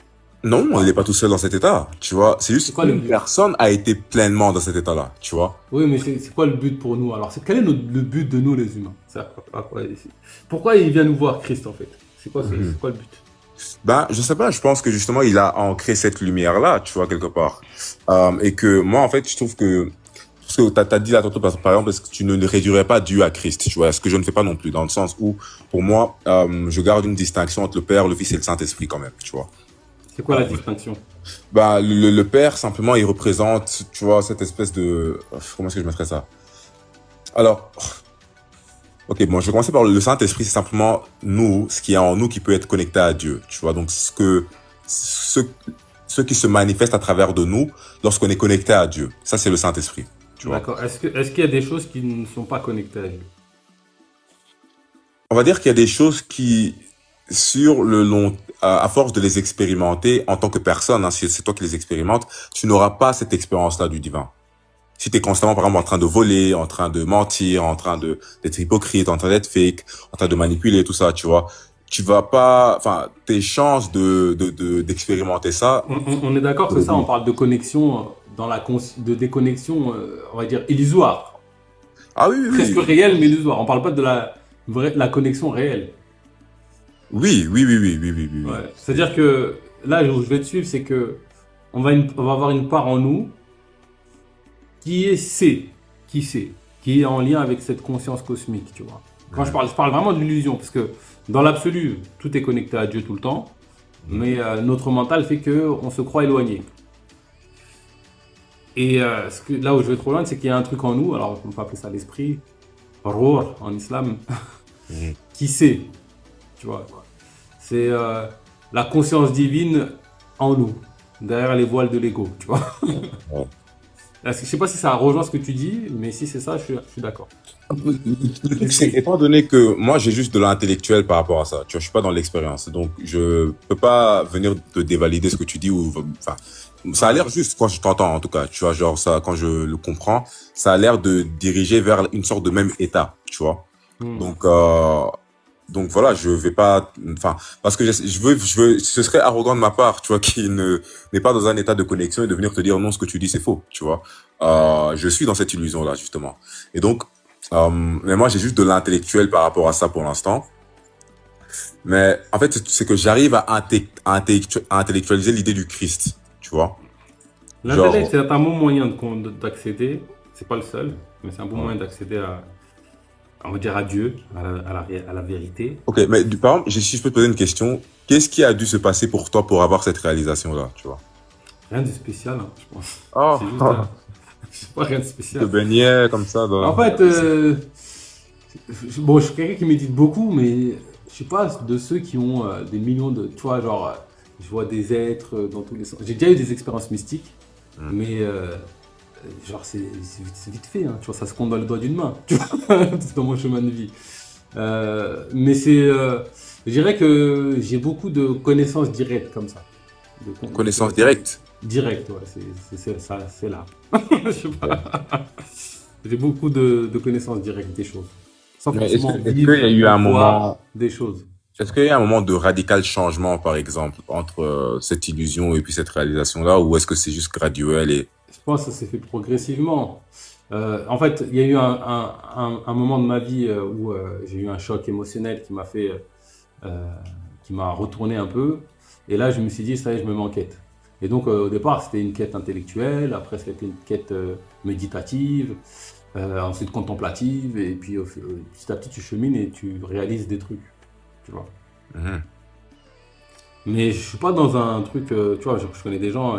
Non, on n'est pas tout seul dans cet état, tu vois. C'est juste qu'une personne a été pleinement dans cet état-là, tu vois. Oui, mais c'est quoi le but pour nous? Alors, quel est le but de nous, les humains? Pourquoi il vient nous voir, Christ, en fait? C'est quoi le but? Ben, je sais pas, je pense que justement, il a ancré cette lumière-là, tu vois, quelque part. Et que moi, en fait, je trouve que ce que t'as dit là tantôt, par exemple, est-ce que tu ne le réduirais pas Dieu à Christ, tu vois, ce que je ne fais pas non plus, dans le sens où, pour moi, je garde une distinction entre le Père, le Fils et le Saint-Esprit quand même, tu vois. C'est quoi la distinction? Bah, le Père, simplement, il représente, tu vois, cette espèce de... Comment est-ce que je mettrais ça? Alors, ok, bon, je vais commencer par le Saint-Esprit, c'est simplement nous, ce qui est en nous qui peut être connecté à Dieu, tu vois. Donc, ce, ce qui se manifeste à travers de nous lorsqu'on est connecté à Dieu. Ça, c'est le Saint-Esprit, tu vois. D'accord. Est-ce qu'il y a des choses qui ne sont pas connectées à Dieu? On va dire qu'il y a des choses qui, sur le long, à force de les expérimenter en tant que personne, hein, si c'est toi qui les expérimentes, tu n'auras pas cette expérience-là du divin. Si tu es constamment, par exemple, en train de voler, en train de mentir, en train d'être hypocrite, en train d'être fake, en train de manipuler, tout ça, tu vois, tu vas pas, enfin, tes chances d'expérimenter ça. On est d'accord que ça, on parle de connexion dans de déconnexion, on va dire, illusoire. Ah oui, oui, Presque oui. réelle, mais illusoire. On parle pas de la connexion réelle. Oui, oui, oui, oui, oui, oui, oui, oui. Ouais. C'est-à-dire que là où je vais te suivre, c'est que on va avoir une part en nous qui sait, qui est en lien avec cette conscience cosmique, tu vois. Quand je parle vraiment de l'illusion, parce que dans l'absolu, tout est connecté à Dieu tout le temps, mais notre mental fait que on se croit éloigné. Et là où je vais trop loin, c'est qu'il y a un truc en nous, alors on peut appeler ça l'esprit, roh en islam, Mhm. qui sait, tu vois. C'est la conscience divine en nous, derrière les voiles de l'ego, tu vois. Ouais. Je sais pas si ça rejoint ce que tu dis, mais si c'est ça, je suis d'accord. Le truc, c'est, étant donné que moi, j'ai juste de l'intellectuel par rapport à ça, tu vois, je suis pas dans l'expérience, donc je peux pas venir te dévalider ce que tu dis ou, enfin, ça a l'air juste quand je t'entends, en tout cas, tu vois, genre ça, quand je le comprends, ça a l'air de diriger vers une sorte de même état, tu vois. Hmm. Donc, donc voilà, je vais pas, enfin, parce que ce serait arrogant de ma part, tu vois, qui n'est pas dans un état de connexion et de venir te dire non, ce que tu dis c'est faux, tu vois. Je suis dans cette illusion-là justement. Et donc, mais moi j'ai juste de l'intellectuel par rapport à ça pour l'instant. Mais en fait, c'est que j'arrive à intellectualiser l'idée du Christ, tu vois. L'intellect, Genre, c'est un bon moyen d'accéder, c'est pas le seul, mais c'est un bon moyen d'accéder on va dire à Dieu, à la vérité. ok, mais par exemple, si je peux te poser une question, qu'est-ce qui a dû se passer pour toi pour avoir cette réalisation-là, tu vois? Rien de spécial, hein, je pense. Oh, C'est juste je sais pas, rien de tu te spécial. baignais comme ça En dans... fait, bon, je suis quelqu'un qui médite beaucoup, mais je suis pas de ceux qui ont des millions de. Tu vois, genre, je vois des êtres dans tous les sens. J'ai déjà eu des expériences mystiques, mais genre, c'est vite fait, hein, tu vois, ça se compte dans les doigts d'une main, tu vois, dans mon chemin de vie. Mais je dirais que j'ai beaucoup de connaissances directes comme ça. Connaissance directe. Directes, ouais, ça, c'est là. Je sais pas. J'ai beaucoup de connaissances directes des choses. Sans Mais forcément est-ce vivre qu'il y a eu ou un voir moment, des choses. est-ce qu'il y a eu un moment de radical changement, par exemple, entre cette illusion et puis cette réalisation-là, ou est-ce que c'est juste graduel et... Je pense que ça s'est fait progressivement. En fait, il y a eu un moment de ma vie où j'ai eu un choc émotionnel qui m'a fait, qui m'a retourné un peu. Et là, je me suis dit, ça y est, je me mets en quête. Et donc, au départ, c'était une quête intellectuelle. Après, c'était une quête méditative. Ensuite, contemplative. Et puis, petit à petit, tu chemines et tu réalises des trucs. Tu vois. Mhm. Mais je suis pas dans un truc, tu vois, je connais des gens,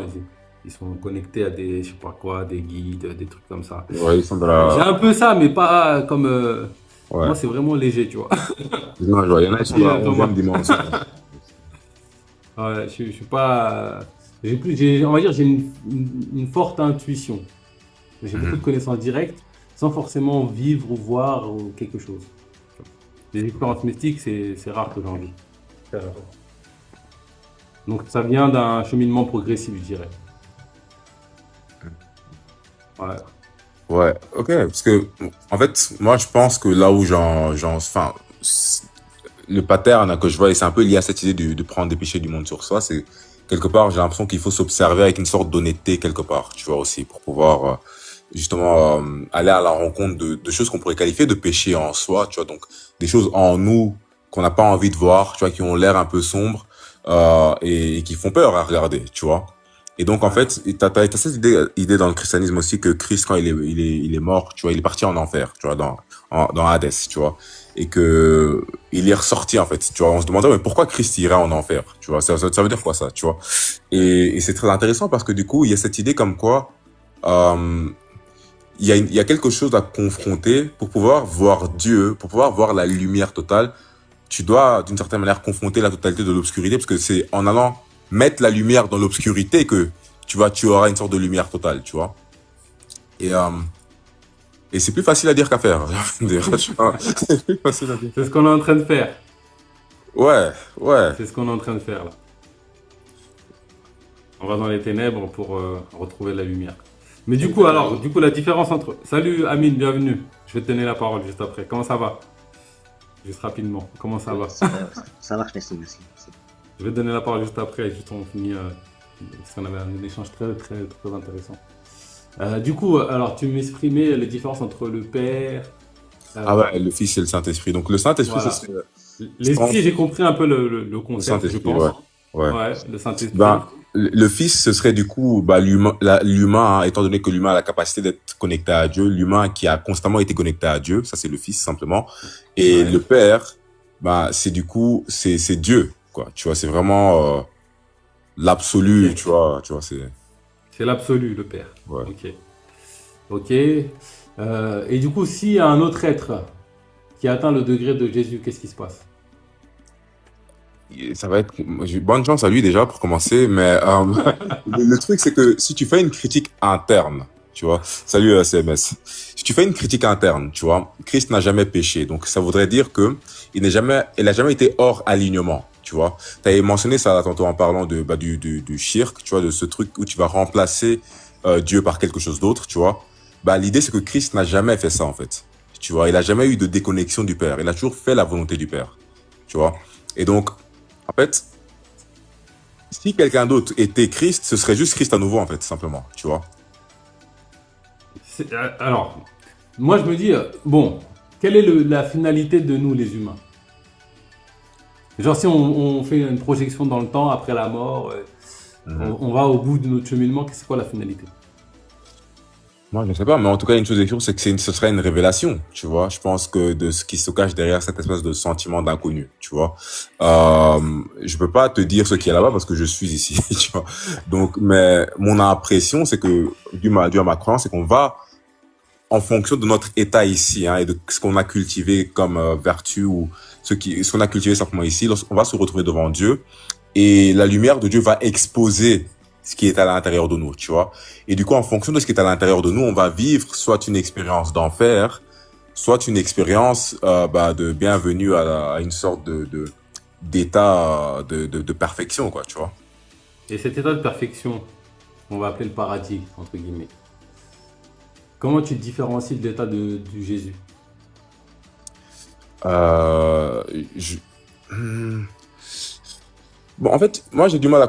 ils sont connectés à des, je sais pas quoi, des guides, des trucs comme ça. Ouais, ils sont de J'ai la... un peu ça, mais pas comme. Ouais. Moi, c'est vraiment léger, tu vois. Non, je vois, il y en a qui sont dans la Thomas. 11e dimension. Ouais, je suis pas. On va dire, j'ai une forte intuition. J'ai beaucoup de connaissances directes, sans forcément vivre ou voir ou quelque chose. Les expériences mystiques, c'est rare que j'en vis. C'est rare. Donc, ça vient d'un cheminement progressif, je dirais. Ouais. Ouais, ok, parce que, en fait, moi, je pense que là où enfin, le pattern que je vois, et c'est un peu lié à cette idée de prendre des péchés du monde sur soi, c'est, quelque part, j'ai l'impression qu'il faut s'observer avec une sorte d'honnêteté, quelque part, tu vois, aussi, pour pouvoir, justement, aller à la rencontre de choses qu'on pourrait qualifier de péchés en soi, tu vois, donc, des choses en nous qu'on n'a pas envie de voir, tu vois, qui ont l'air un peu sombres, et qui font peur à regarder, tu vois. Et donc, en fait, t'as cette idée dans le christianisme aussi que Christ, quand il est mort, tu vois, il est parti en enfer, tu vois, dans Hadès, tu vois. Et que, il est ressorti, en fait, tu vois. On se demandait, mais pourquoi Christ irait en enfer? Tu vois, ça veut dire quoi, ça, tu vois? Et c'est très intéressant parce que du coup, il y a cette idée comme quoi, euh, il y a quelque chose à confronter pour pouvoir voir Dieu, pour pouvoir voir la lumière totale. Tu dois, d'une certaine manière, confronter la totalité de l'obscurité parce que c'est en allant mettre la lumière dans l'obscurité que tu auras une sorte de lumière totale, tu vois. Et, euh, et c'est plus facile à dire qu'à faire. C'est plus facile à dire. C'est ce qu'on est en train de faire. Ouais, ouais. C'est ce qu'on est en train de faire là. On va dans les ténèbres pour retrouver la lumière. Mais du coup, alors, la différence entre... Salut Amine, bienvenue. Je vais te donner la parole juste après. Comment ça va? Juste rapidement. Comment ça va? Ça marche, merci, merci. Je vais te donner la parole juste après. Juste on finit. Parce qu'on avait un échange très, très, très intéressant. Du coup, alors, tu m'exprimais les différences entre le Père... Ah ouais, le Fils et le Saint-Esprit. Donc le Saint-Esprit, Voilà. ce serait... L'esprit, j'ai compris un peu le concept, je pense. Ouais. Ouais, le Saint-Esprit. Ben, le Fils, ce serait du coup bah, l'humain, hein, étant donné que l'humain a la capacité d'être connecté à Dieu, l'humain qui a constamment été connecté à Dieu, ça c'est le Fils simplement. Et le Père, bah, c'est du coup, c'est Dieu, quoi. Tu vois, c'est vraiment l'absolu, Ok. tu vois, c'est... C'est l'absolu, le Père. Ouais. Ok. Ok. Et du coup, s'il y a un autre être qui atteint le degré de Jésus, qu'est-ce qui se passe? Ça va être bonne chance à lui déjà pour commencer, mais le truc c'est que si tu fais une critique interne, tu vois, salut CMS, si tu fais une critique interne, tu vois, Christ n'a jamais péché, donc ça voudrait dire que il a jamais été hors alignement, tu vois. Tu avais mentionné ça là, tantôt en parlant de du shirk, tu vois, de ce truc où tu vas remplacer Dieu par quelque chose d'autre, tu vois. Bah l'idée c'est que Christ n'a jamais fait ça en fait, tu vois, il a jamais eu de déconnexion du Père, il a toujours fait la volonté du Père, tu vois. Et donc en fait, si quelqu'un d'autre était Christ, ce serait juste Christ à nouveau, en fait, simplement, tu vois. Alors, moi je me dis, bon, quelle est la finalité de nous les humains? Genre si on fait une projection dans le temps après la mort, on va au bout de notre cheminement, c'est quoi la finalité? Moi, je ne sais pas, mais en tout cas, une chose est sûre, c'est que ce serait une révélation, tu vois. Je pense que de ce qui se cache derrière cette espèce de sentiment d'inconnu, tu vois. Je peux pas te dire ce qui est là-bas parce que je suis ici, tu vois. Donc, mais mon impression, c'est que, dû à ma croyance, c'est qu'on va, en fonction de notre état ici, hein, et de ce qu'on a cultivé comme vertu ou ce qu'on a cultivé simplement ici, lorsqu'on va se retrouver devant Dieu et la lumière de Dieu va exposer ce qui est à l'intérieur de nous, tu vois. Et du coup, en fonction de ce qui est à l'intérieur de nous, on va vivre soit une expérience d'enfer, soit une expérience de bienvenue à une sorte d'état de perfection, quoi, tu vois. Et cet état de perfection, on va appeler le paradis, entre guillemets. Comment tu te différencies de l'état du Jésus? Bon, en fait, moi, j'ai du mal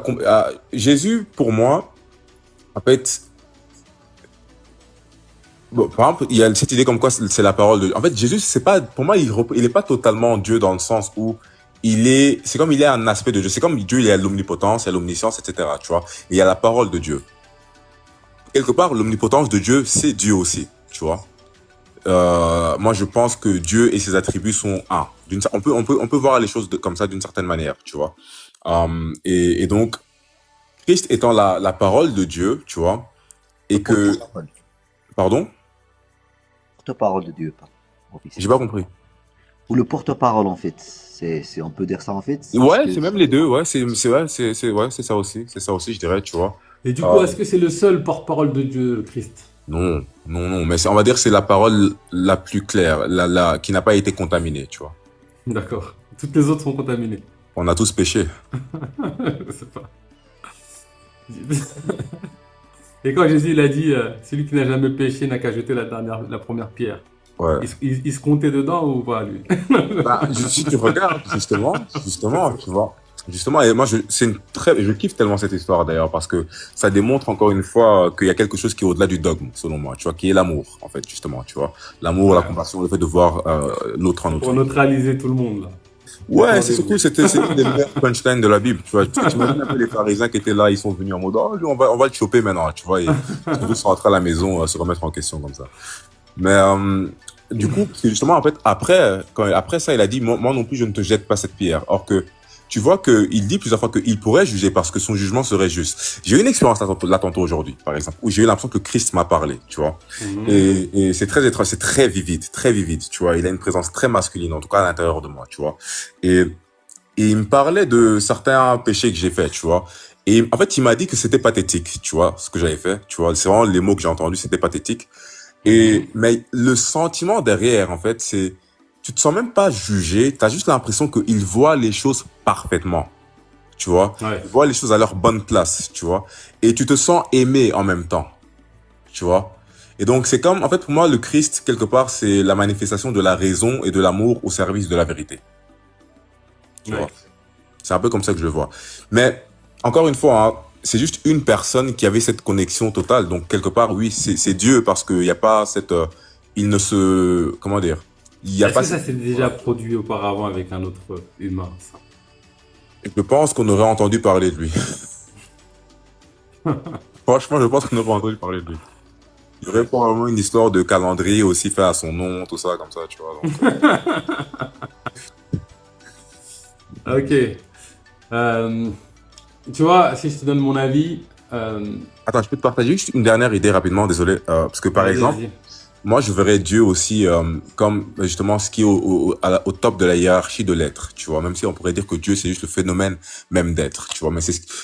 Jésus, pour moi, en fait, bon, par exemple, il y a cette idée comme quoi c'est la parole de... En fait, Jésus, c'est pas, pour moi, il est pas totalement Dieu dans le sens où c'est comme il est un aspect de Dieu. C'est comme Dieu, il y a l'omnipotence, il y a l'omniscience, etc., tu vois. Et il y a la parole de Dieu. Quelque part, l'omnipotence de Dieu, c'est Dieu aussi, tu vois. Moi, je pense que Dieu et ses attributs sont un. On peut voir les choses comme ça d'une certaine manière, tu vois. Et donc, Christ étant la parole de Dieu, tu vois, et que... Pardon? Porte-parole de Dieu, pas J'ai pas compris. Ou le porte-parole, en fait. On peut dire ça, en fait. Ouais, c'est même les deux, ouais, c'est ça aussi, je dirais, tu vois. Et du coup, est-ce que c'est le seul porte-parole de Dieu, Christ? Non, mais on va dire que c'est la parole la plus claire, qui n'a pas été contaminée, tu vois. D'accord. Toutes les autres sont contaminées. On a tous péché. Je sais pas. Et quand Jésus il a dit, celui qui n'a jamais péché n'a qu'à jeter la première pierre. Ouais. Il se comptait dedans ou pas, lui? Bah, si tu regardes, justement, tu vois. Justement, et moi, je kiffe tellement cette histoire d'ailleurs parce que ça démontre encore une fois qu'il y a quelque chose qui est au-delà du dogme, selon moi, tu vois, qui est l'amour, en fait, justement, tu vois. L'amour, la compassion, le fait de voir l'autre en autre. Pour neutraliser tout le monde, là. Ouais, c'est surtout, Défendez-vous. c'est une des meilleures punchlines de la Bible, tu vois. Tu imagines un peu les pharisiens qui étaient là, ils sont venus en mode, oh, lui, on va le choper maintenant, tu vois, et ils sont juste rentrés à la maison, se remettre en question comme ça. Mais, du coup, c'est justement, en fait, après, après ça, il a dit, moi non plus, je ne te jette pas cette pierre. Or que, tu vois que, il dit plusieurs fois qu'il pourrait juger parce que son jugement serait juste. J'ai eu une expérience là tantôt aujourd'hui, par exemple, où j'ai eu l'impression que Christ m'a parlé, tu vois. Mhm. Et c'est très étrange, c'est très vivide, tu vois. Il a une présence très masculine, en tout cas à l'intérieur de moi, tu vois. Et, et il me parlait de certains péchés que j'ai faits, tu vois. Et en fait, il m'a dit que c'était pathétique, tu vois, ce que j'avais fait, tu vois. C'est vraiment les mots que j'ai entendus, c'était pathétique. Mhm. Mais le sentiment derrière, en fait, c'est, tu te sens même pas jugé, t'as juste l'impression qu'il voit les choses parfaitement, tu vois. Ouais. Il voit les choses à leur bonne place, tu vois. Et tu te sens aimé en même temps, tu vois. Et donc, c'est comme, en fait, pour moi, le Christ, quelque part, c'est la manifestation de la raison et de l'amour au service de la vérité, tu Ouais. vois. C'est un peu comme ça que je le vois. Mais, encore une fois, hein, c'est juste une personne qui avait cette connexion totale. Donc, quelque part, oui, c'est Dieu parce qu'il n'y a pas cette, il ne se, comment dire, il n'y a Est-ce pas que ça cette, s'est déjà voilà. produit auparavant avec un autre humain, ça? Je pense qu'on aurait entendu parler de lui. Franchement, je pense qu'on aurait entendu parler de lui. Il y aurait probablement une histoire de calendrier aussi fait à son nom, tout ça, comme ça, tu vois. Donc, Ok. Euh, Tu vois, si je te donne mon avis, euh, attends, je peux te partager juste une dernière idée rapidement, désolé. Parce que par vas-y, exemple, vas-y. moi, je verrais Dieu aussi comme justement ce qui est au top de la hiérarchie de l'être, tu vois. Même si on pourrait dire que Dieu, c'est juste le phénomène même d'être, tu vois. Mais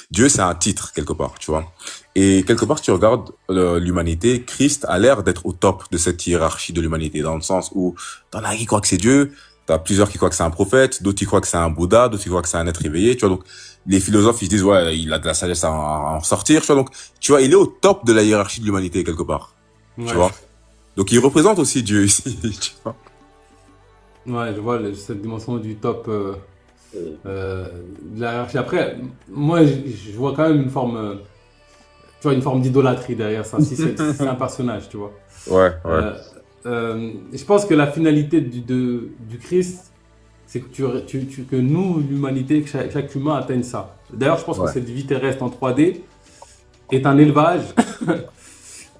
Dieu, c'est un titre quelque part, tu vois. Et quelque part, si tu regardes l'humanité, Christ a l'air d'être au top de cette hiérarchie de l'humanité, dans le sens où t'en as qui croient que c'est Dieu, t'as plusieurs qui croient que c'est un prophète, d'autres qui croient que c'est un Bouddha, d'autres qui croient que c'est un être éveillé, tu vois. Donc, les philosophes, ils se disent, ouais, il a de la sagesse à en sortir, tu vois. Donc, tu vois, il est au top de la hiérarchie de l'humanité quelque part, tu Ouais, vois. Donc il représente aussi Dieu ici, tu vois. ouais, je vois cette dimension du top Euh, de la hiérarchie. Après, moi, je vois quand même une forme, tu vois, une forme d'idolâtrie derrière ça. Si c'est un personnage, tu vois. Ouais, ouais, Euh, je pense que la finalité du Christ, c'est que, que nous, l'humanité, que chaque humain atteigne ça. D'ailleurs, je pense que ouais. cette vie terrestre en 3D est un élevage,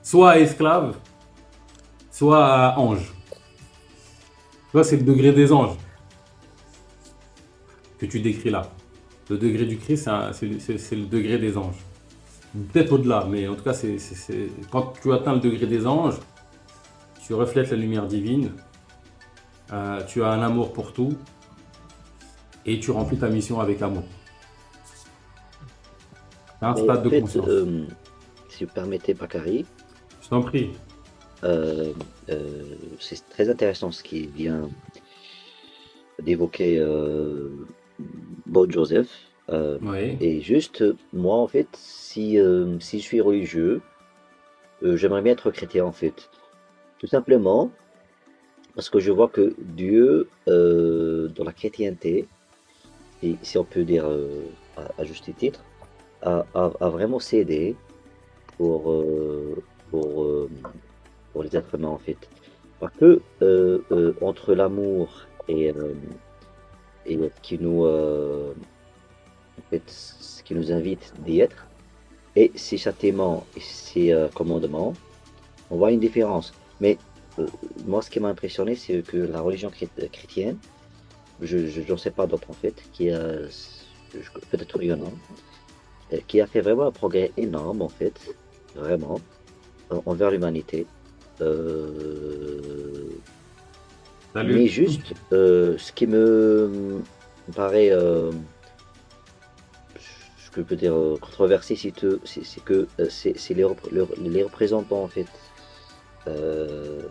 soit à esclave, soit à ange. Tu vois, c'est le degré des anges que tu décris là. Le degré du Christ, c'est le degré des anges. Peut-être au-delà, mais en tout cas, quand tu atteins le degré des anges, tu reflètes la lumière divine, tu as un amour pour tout, et tu remplis ta mission avec amour. C'est un mais stade en de fait, conscience. si vous permettez, Bakary, Je t'en prie. euh, c'est très intéressant ce qui vient d'évoquer Bo Joseph. Oui. Et juste, moi, en fait, si je suis religieux, j'aimerais bien être chrétien, en fait. Tout simplement parce que je vois que Dieu, dans la chrétienté, et si on peut dire à juste titre, a vraiment cédé pour, pour, euh, pour les êtres humains, en fait. Parce que entre l'amour et en fait, ce qui nous invite d'y être, et ses châtiments et ses commandements, on voit une différence. Mais euh, moi, ce qui m'a impressionné, c'est que la religion chrétienne, je n'en sais pas d'autres en fait, peut-être il y en a, qui a fait vraiment un progrès énorme en fait, vraiment, envers l'humanité. Euh, mais Salut. juste, ce qui me paraît, ce que je peux dire controversé, c'est que c'est les représentants en fait, euh,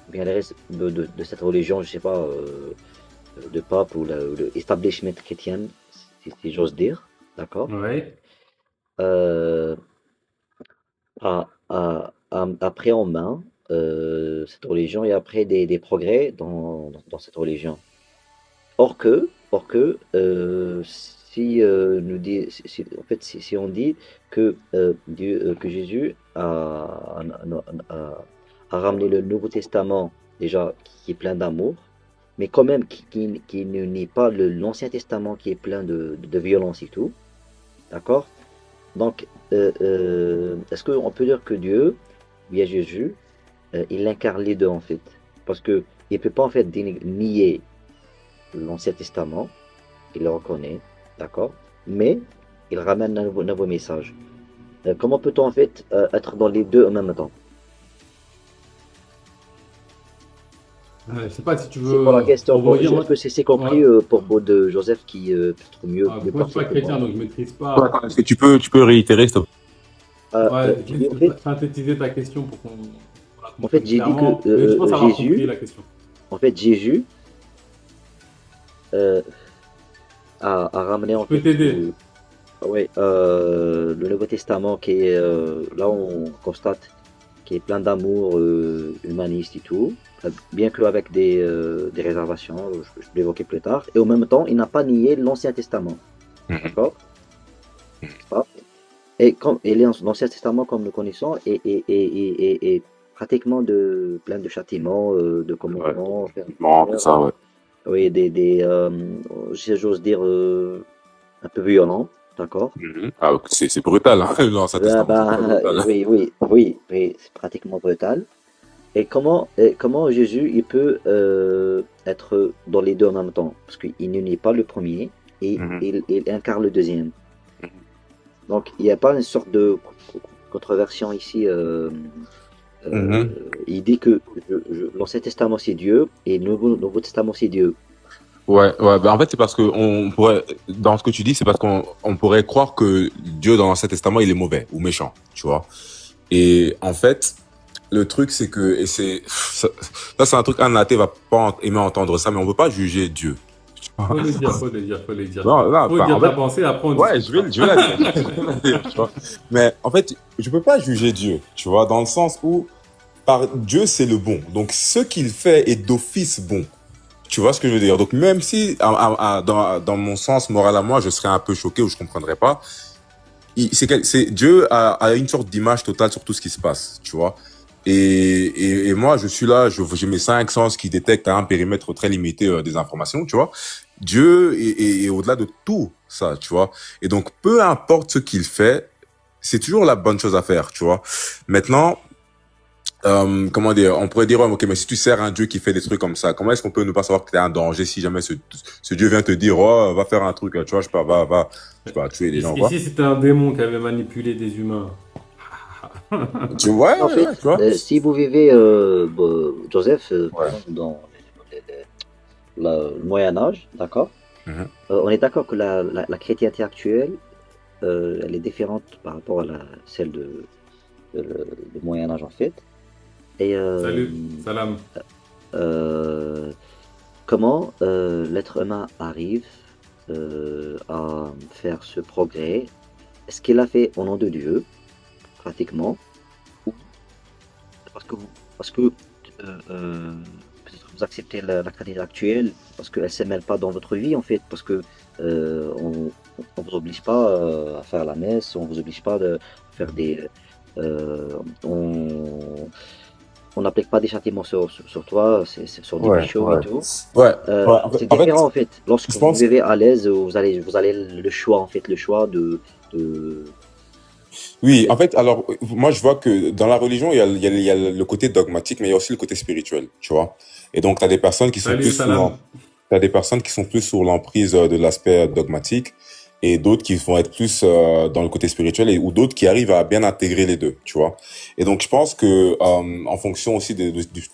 bien les restes de cette religion, je sais pas, de pape ou le establishment chrétien, si j'ose dire, d'accord, Oui. euh, a pris en main cette religion et a pris des progrès dans cette religion. Or que si, nous dit, en fait, si on dit que, que Jésus a ramené le Nouveau Testament déjà qui est plein d'amour, mais quand même qui ne nie pas l'Ancien Testament qui est plein de violence et tout. D'accord? Donc, est-ce qu'on peut dire que Dieu, via Jésus, il incarne les deux en fait? Parce que il ne peut pas en fait nier l'Ancien Testament, il le reconnaît, d'accord? Mais il ramène un nouveau message. Comment peut-on en fait être dans les deux en même temps? Je sais pas si tu C'est pour la veux question. Bon, rebondir. est-ce que c'est compris Ouais. pour beau de Joseph qui peut-être mieux Moi, je suis parler pas que moi? chrétien, donc je maîtrise Ouais, pas. est-ce que tu peux réitérer, s'il te plaît? Ouais, J'ai dit, synthétiser ta question pour qu'on la en fait, comprenne j'ai dit que clairement. Mais je pense avoir compris la question. Jésus euh, a ramené Je en peux fait t'aider. ouais, le Nouveau Testament qui est là on constate qui est plein d'amour humaniste et tout, bien qu'avec des réservations, je l'évoquer plus tard, et en même temps, il n'a pas nié l'Ancien Testament, Mhm. d'accord? Ça. Et l'Ancien Testament, comme nous connaissons, est pratiquement plein de châtiments, de Ouais, commandements, bon, c'est ça, ouais. oui, si j'ose dire, un peu violents, d'accord? Mhm. Ah, c'est brutal, hein. L'Ancien Testament, c'est très brutal, hein. Oui, c'est pratiquement brutal. Et comment Jésus il peut être dans les deux en même temps? Parce qu'il ne nie pas le premier et Mhm. il incarne le deuxième. Mhm. Donc il n'y a pas une sorte de controversion ici. Mhm. Il dit que l'Ancien Testament c'est Dieu et le Nouveau Testament c'est Dieu. Ouais, ouais, bah en fait, c'est parce que on pourrait, dans ce que tu dis, c'est parce qu'on pourrait croire que Dieu, dans l'Ancien Testament, il est mauvais ou méchant, tu vois. Et en fait, le truc, c'est que, et ça c'est un truc, un athée va pas aimer entendre ça, mais on peut pas juger Dieu. Tu vois. Faut le dire, faut le dire, faut le dire. Non, non, Faut enfin, dire en ta fait, pensée, après on ouais, discutera. je vais la dire, je vais la dire, tu vois. Mais en fait, je peux pas juger Dieu, tu vois, dans le sens où, par Dieu, c'est le bon. Donc, ce qu'il fait est d'office bon. Tu vois ce que je veux dire? Donc, même si, dans mon sens moral à moi, je serais un peu choqué ou je comprendrais pas, Dieu a une sorte d'image totale sur tout ce qui se passe, tu vois. Et moi, je suis là, j'ai mes cinq sens qui détectent à un périmètre très limité des informations, tu vois. Dieu est au-delà de tout ça, tu vois. Et donc, peu importe ce qu'il fait, c'est toujours la bonne chose à faire, tu vois. Maintenant, comment dire, on pourrait dire, ouais, ok, mais si tu sers un Dieu qui fait des trucs comme ça, comment est-ce qu'on peut ne pas savoir que t'es un danger si jamais ce Dieu vient te dire, oh, va faire un truc, tu vois, je sais pas, je sais pas, tuer des gens, Et quoi. si c'était un démon qui avait manipulé des humains? Tu vois, En fait, tu vois. si vous vivez, Joseph, par Ouais. exemple, dans le Moyen Âge, d'accord? Mhm. On est d'accord que la chrétienté actuelle, elle est différente par rapport à celle du Moyen Âge en fait. Et Salut, salam. euh, comment l'être humain arrive à faire ce progrès? Est-ce qu'il a fait au nom de Dieu, pratiquement, ou parce que peut-être vous acceptez la chrétienté actuelle parce qu'elle ne se mêle pas dans votre vie en fait, parce que on vous oblige pas à faire la messe, on vous oblige pas de faire euh, on on n'applique pas des châtiments sur toi, c'est sur des Ouais, péchés et ouais. tout. Ouais, ouais. C'est En fait, différent en fait. Lorsque je vous pense, vivez à l'aise, vous allez le choix en fait, le choix de oui, en fait, alors, moi, je vois que dans la religion, il y a le côté dogmatique, mais il y a aussi le côté spirituel, tu vois. Et donc, tu as des personnes qui sont plus Salut, salam. t'as des personnes qui sont plus sous l'emprise de l'aspect dogmatique et d'autres qui vont être plus dans le côté spirituel ou d'autres qui arrivent à bien intégrer les deux, tu vois. Et donc, je pense que en fonction aussi du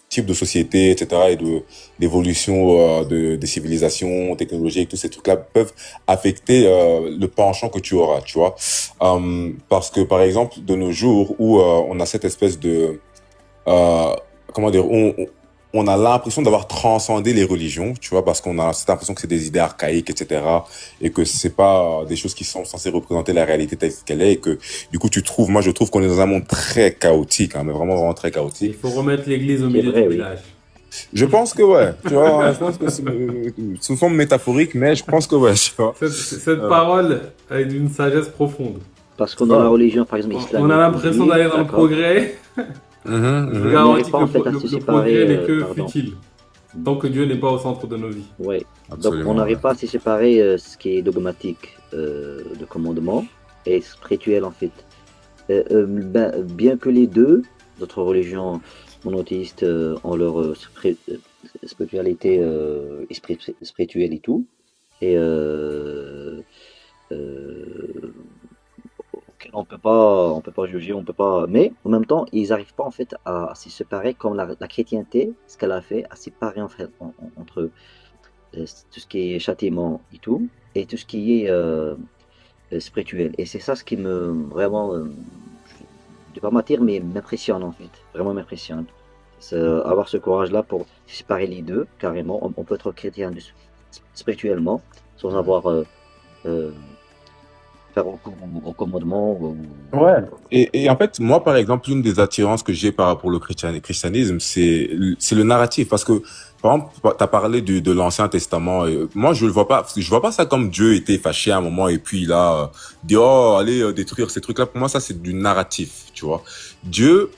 type de société, etc., et de l'évolution des civilisations technologiques, tous ces trucs-là peuvent affecter le penchant que tu auras, tu vois. Parce que, par exemple, de nos jours où on a cette espèce de euh, comment dire, on a l'impression d'avoir transcendé les religions, tu vois, parce qu'on a cette impression que c'est des idées archaïques, etc., et que c'est pas des choses qui sont censées représenter la réalité telle qu'elle est, et que du coup moi je trouve qu'on est dans un monde très chaotique, hein, mais vraiment vraiment très Il chaotique. faut remettre l'église au qui est milieu du vrai, oui. village. Je pense que ouais, tu vois, je pense que c'est sous forme métaphorique, mais je pense que ouais, tu vois. Cette Euh, parole est d'une sagesse profonde. Parce que dans la ouais. religion, par exemple On a islamique, on l'impression dit, d'aller dans le d'accord, progrès. Mhm, Je vous on mhm. n'arrive garantis pas que en fait à se le séparer, progrès n'est que pardon. futile. Tant que Dieu n'est pas au centre de nos vies. Ouais. Donc on Absolument, ouais. n'arrive pas à se séparer ce qui est dogmatique de commandement et spirituel en fait. Bien que les deux, d'autres religions monothéistes ont leur spiritualité spirituelle et tout, et euh, on peut pas juger, on peut pas. Mais en même temps, ils n'arrivent pas en fait à se séparer comme la chrétienté, ce qu'elle a fait, à séparer en fait entre tout ce qui est châtiment et tout, et tout ce qui est spirituel. Et c'est ça ce qui me vraiment, je ne vais pas m'attirer, mais m'impressionne en fait, vraiment m'impressionne. C'est, avoir ce courage-là pour séparer les deux, carrément. On peut être chrétien spirituellement sans avoir euh, faire au commandement. Ouais. Et en fait, moi, par exemple, une des attirances que j'ai par rapport au christianisme, c'est le narratif. Parce que, par exemple, tu as parlé de l'Ancien Testament. Et moi, je vois pas ça comme Dieu était fâché à un moment et puis il a dit, oh, allez détruire ces trucs-là. Pour moi, ça, c'est du narratif, tu vois. Dieu,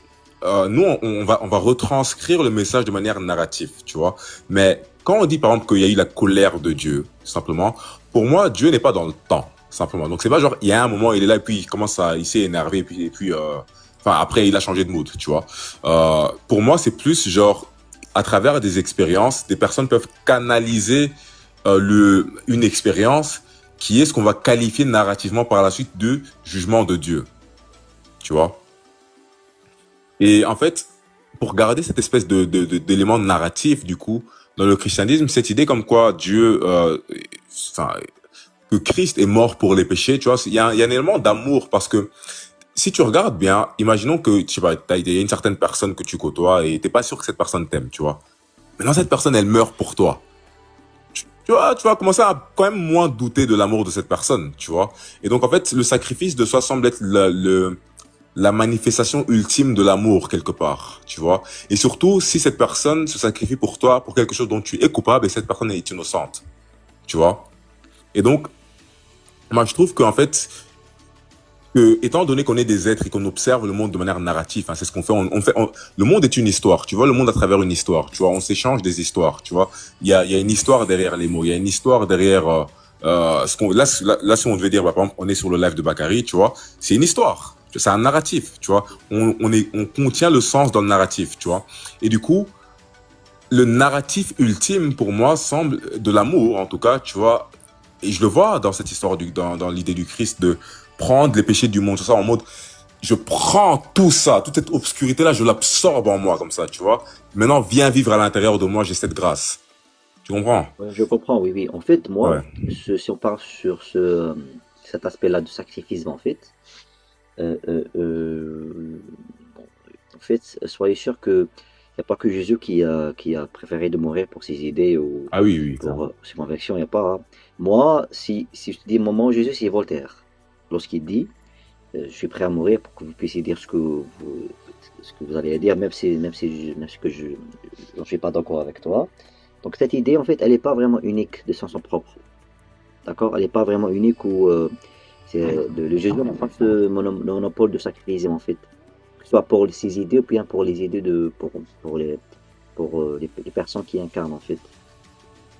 nous, on va retranscrire le message de manière narrative, tu vois. Mais quand on dit, par exemple, qu'il y a eu la colère de Dieu, tout simplement, pour moi, Dieu n'est pas dans le temps simplement. Donc c'est pas genre il y a un moment il est là et puis il s'est énervé et puis enfin après il a changé de mood, tu vois. Pour moi c'est plus genre à travers des expériences, des personnes peuvent canaliser une expérience qui est ce qu'on va qualifier narrativement par la suite de jugement de Dieu, tu vois. Et en fait pour garder cette espèce d'élément narratif du coup dans le christianisme, cette idée comme quoi Dieu enfin que Christ est mort pour les péchés, tu vois, il y a un élément d'amour parce que si tu regardes bien, imaginons que, tu sais pas, il y a une certaine personne que tu côtoies et t'es pas sûr que cette personne t'aime, tu vois. Maintenant, cette personne, elle meurt pour toi. Tu vas commencer à quand même moins douter de l'amour de cette personne, tu vois. Et donc, en fait, le sacrifice de soi semble être la manifestation ultime de l'amour quelque part, tu vois. Et surtout, si cette personne se sacrifie pour toi, pour quelque chose dont tu es coupable et cette personne est innocente, tu vois. Et donc, moi, je trouve qu'en fait, étant donné qu'on est des êtres et qu'on observe le monde de manière narrative, hein, c'est ce qu'on fait. Le monde est une histoire. Tu vois le monde à travers une histoire. Tu vois, on s'échange des histoires. Tu vois, il y a une histoire derrière les mots. Il y a une histoire derrière ce qu'on. Là, si on devait dire, bah, par exemple, on est sur le live de Bakary, tu vois, c'est une histoire. C'est un narratif. Tu vois, on contient le sens dans le narratif. Tu vois, et du coup, le narratif ultime pour moi semble de l'amour, en tout cas. Tu vois. Et je le vois dans cette histoire, dans l'idée du Christ, de prendre les péchés du monde, tout ça, en mode, je prends tout ça, toute cette obscurité-là, je l'absorbe en moi, comme ça, tu vois. Maintenant, viens vivre à l'intérieur de moi, j'ai cette grâce. Tu comprends? Ouais, je comprends, oui, oui. En fait, moi, Ouais. si on part sur cet aspect-là de sacrifice, en fait, euh, euh, euh, en fait, soyez sûr que il n'y a pas que Jésus qui a préféré de mourir pour ses idées ou Ah oui, oui, pour clairement. ses convictions. Il n'y a pas. Moi, si je te dis moment Jésus, c'est Voltaire. Lorsqu'il dit, je suis prêt à mourir pour que vous puissiez dire ce que vous allez dire, même si que je ne suis pas d'accord avec toi. Donc cette idée, en fait, elle n'est pas vraiment unique de sens propre. D'accord? Elle n'est pas vraiment unique où le Jésus n'a pas ce monopole de sacrifice, en fait. Que ce soit pour ses idées ou bien pour les idées les personnes qui incarnent, en fait.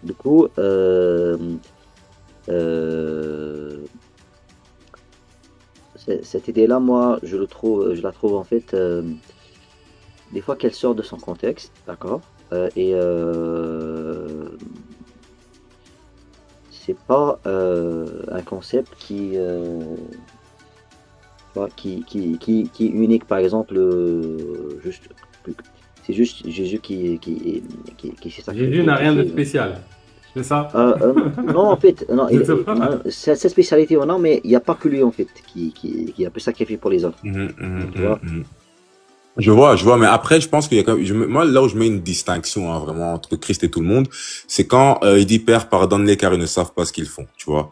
Du coup, euh, cette idée-là, moi, je la trouve en fait, des fois qu'elle sort de son contexte, d'accord? Et c'est pas un concept qui est unique, par exemple, c'est juste Jésus qui s'est Jésus n'a rien de sacrifié. spécial. C'est ça? Non, en fait, non, Je sais pas. cette spécialité, non, mais il n'y a pas que lui, en fait, qui a pu sacrifier pour les autres. Mhm, mhm, Tu mhm, vois? mhm. Je vois, mais après, je pense qu'il y a quand même, moi, là où je mets une distinction, hein, vraiment, entre Christ et tout le monde, c'est quand il dit, Père, pardonne-les car ils ne savent pas ce qu'ils font, tu vois.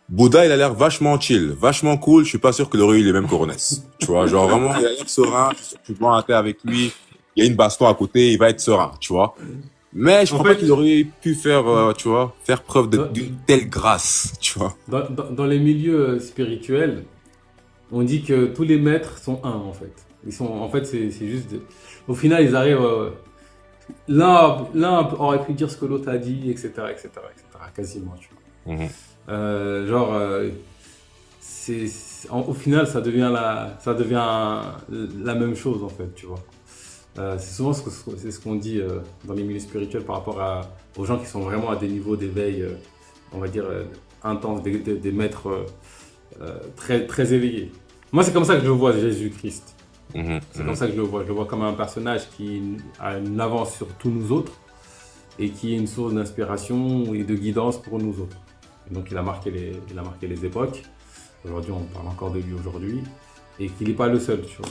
Bouddha, il a l'air vachement chill, vachement cool, je suis pas sûr qu'il aurait eu les mêmes coronesses, tu vois, genre vraiment, il a l'air serein, tu bois un thé avec lui, il y a une baston à côté, il va être serein, tu vois. Mais je En crois pas fait, qu'il aurait pu faire, tu vois, faire preuve dans, d'une telle grâce, tu vois. dans les milieux spirituels, on dit que tous les maîtres sont un, en fait. En fait, c'est juste. Au final, ils arrivent. l'un aurait pu dire ce que l'autre a dit, etc., etc., etc., quasiment, tu vois. Mhm. Genre, au final, ça devient la même chose, en fait, tu vois. C'est souvent c'est ce qu'on dit dans les milieux spirituels par rapport aux gens qui sont vraiment à des niveaux d'éveil, on va dire, intenses, des maîtres très, très éveillés. Moi, c'est comme ça que je vois Jésus-Christ. Mhm. C'est comme ça que je le vois. Je le vois comme un personnage qui a une avance sur tous nous autres et qui est une source d'inspiration et de guidance pour nous autres. Et donc, il a marqué les époques. Aujourd'hui, on parle encore de lui aujourd'hui et qu'il n'est pas le seul, tu vois.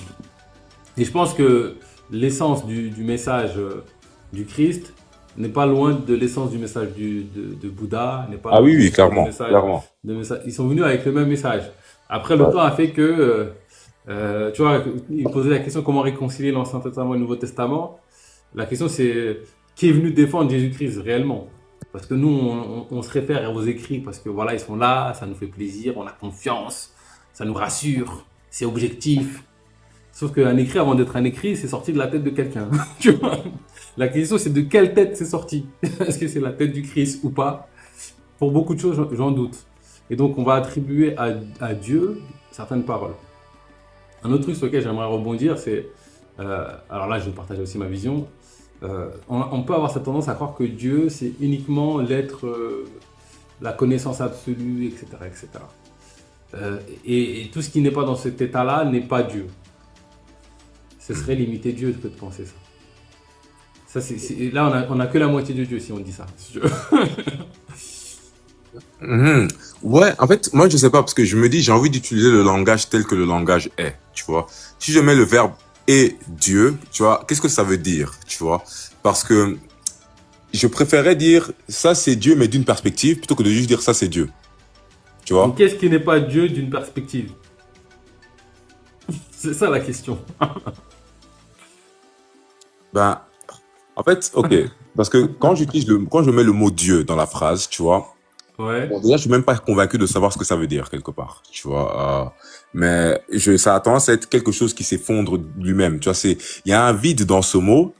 Et je pense que l'essence du message du Christ n'est pas loin de l'essence du message de Bouddha, n'est pas Ah loin oui, de oui, l'essence clairement, clairement. Ils sont venus avec le même message. Après, le Ouais. temps a fait que, tu vois, il posait la question comment réconcilier l'Ancien Testament et le Nouveau Testament. La question, c'est qui est venu défendre Jésus-Christ réellement? Parce que nous, on se réfère aux écrits parce que voilà, ils sont là, ça nous fait plaisir, on a confiance, ça nous rassure, c'est objectif. Sauf qu'un écrit, avant d'être un écrit, c'est sorti de la tête de quelqu'un. Tu vois. La question, c'est de quelle tête c'est sorti. Est-ce que c'est la tête du Christ ou pas? Pour beaucoup de choses, j'en doute. Et donc, on va attribuer à Dieu certaines paroles. Un autre truc sur lequel j'aimerais rebondir, c'est... alors là, je vais partager aussi ma vision. On peut avoir cette tendance à croire que Dieu, c'est uniquement l'être, la connaissance absolue, etc., etc. Et tout ce qui n'est pas dans cet état-là n'est pas Dieu. Ce serait limiter Dieu que de penser ça. Là, on a que la moitié de Dieu si on dit ça. Si tu veux. Mhm. Ouais, en fait, moi, je sais pas, parce que je me dis, j'ai envie d'utiliser le langage tel que le langage est, tu vois. Si je mets le verbe et Dieu, tu vois, qu'est-ce que ça veut dire, tu vois? Parce que je préférais dire ça c'est Dieu, mais d'une perspective, plutôt que de juste dire ça c'est Dieu, tu Mais vois. qu'est-ce qui n'est pas Dieu d'une perspective? C'est ça la question. Ben, en fait, ok. Parce que quand je mets le mot Dieu dans la phrase, tu vois, Ouais. bon, déjà, je suis même pas convaincu de savoir ce que ça veut dire quelque part, tu vois. Mais ça a tendance à être quelque chose qui s'effondre lui-même, tu vois. Il y a un vide dans ce mot,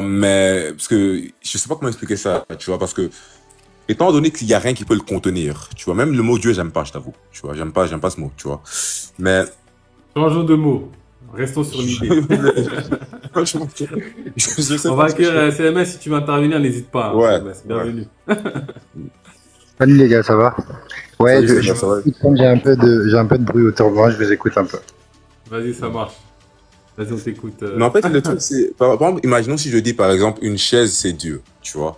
mais parce que je sais pas comment expliquer ça, tu vois, parce que étant donné qu'il y a rien qui peut le contenir, tu vois, même le mot Dieu, j'aime pas, je t'avoue, tu vois, j'aime pas ce mot, tu vois. Mais Changeons de mots. Restons sur l'idée. franchement, je sais On pas va ce que je accueillir fais. CMS, si tu veux intervenir, n'hésite pas, hein, Ouais, CMS. ouais. Bienvenue. Salut les gars, ça va? Ouais, Salut, je ça vous va. écoute comme j'ai un peu de bruit autour de moi, je vous écoute un peu. Vas-y, ça marche. Vas-y, on t'écoute. Mais en fait, le truc, c'est, par exemple, imaginons si je dis, par exemple, une chaise, c'est Dieu, tu vois.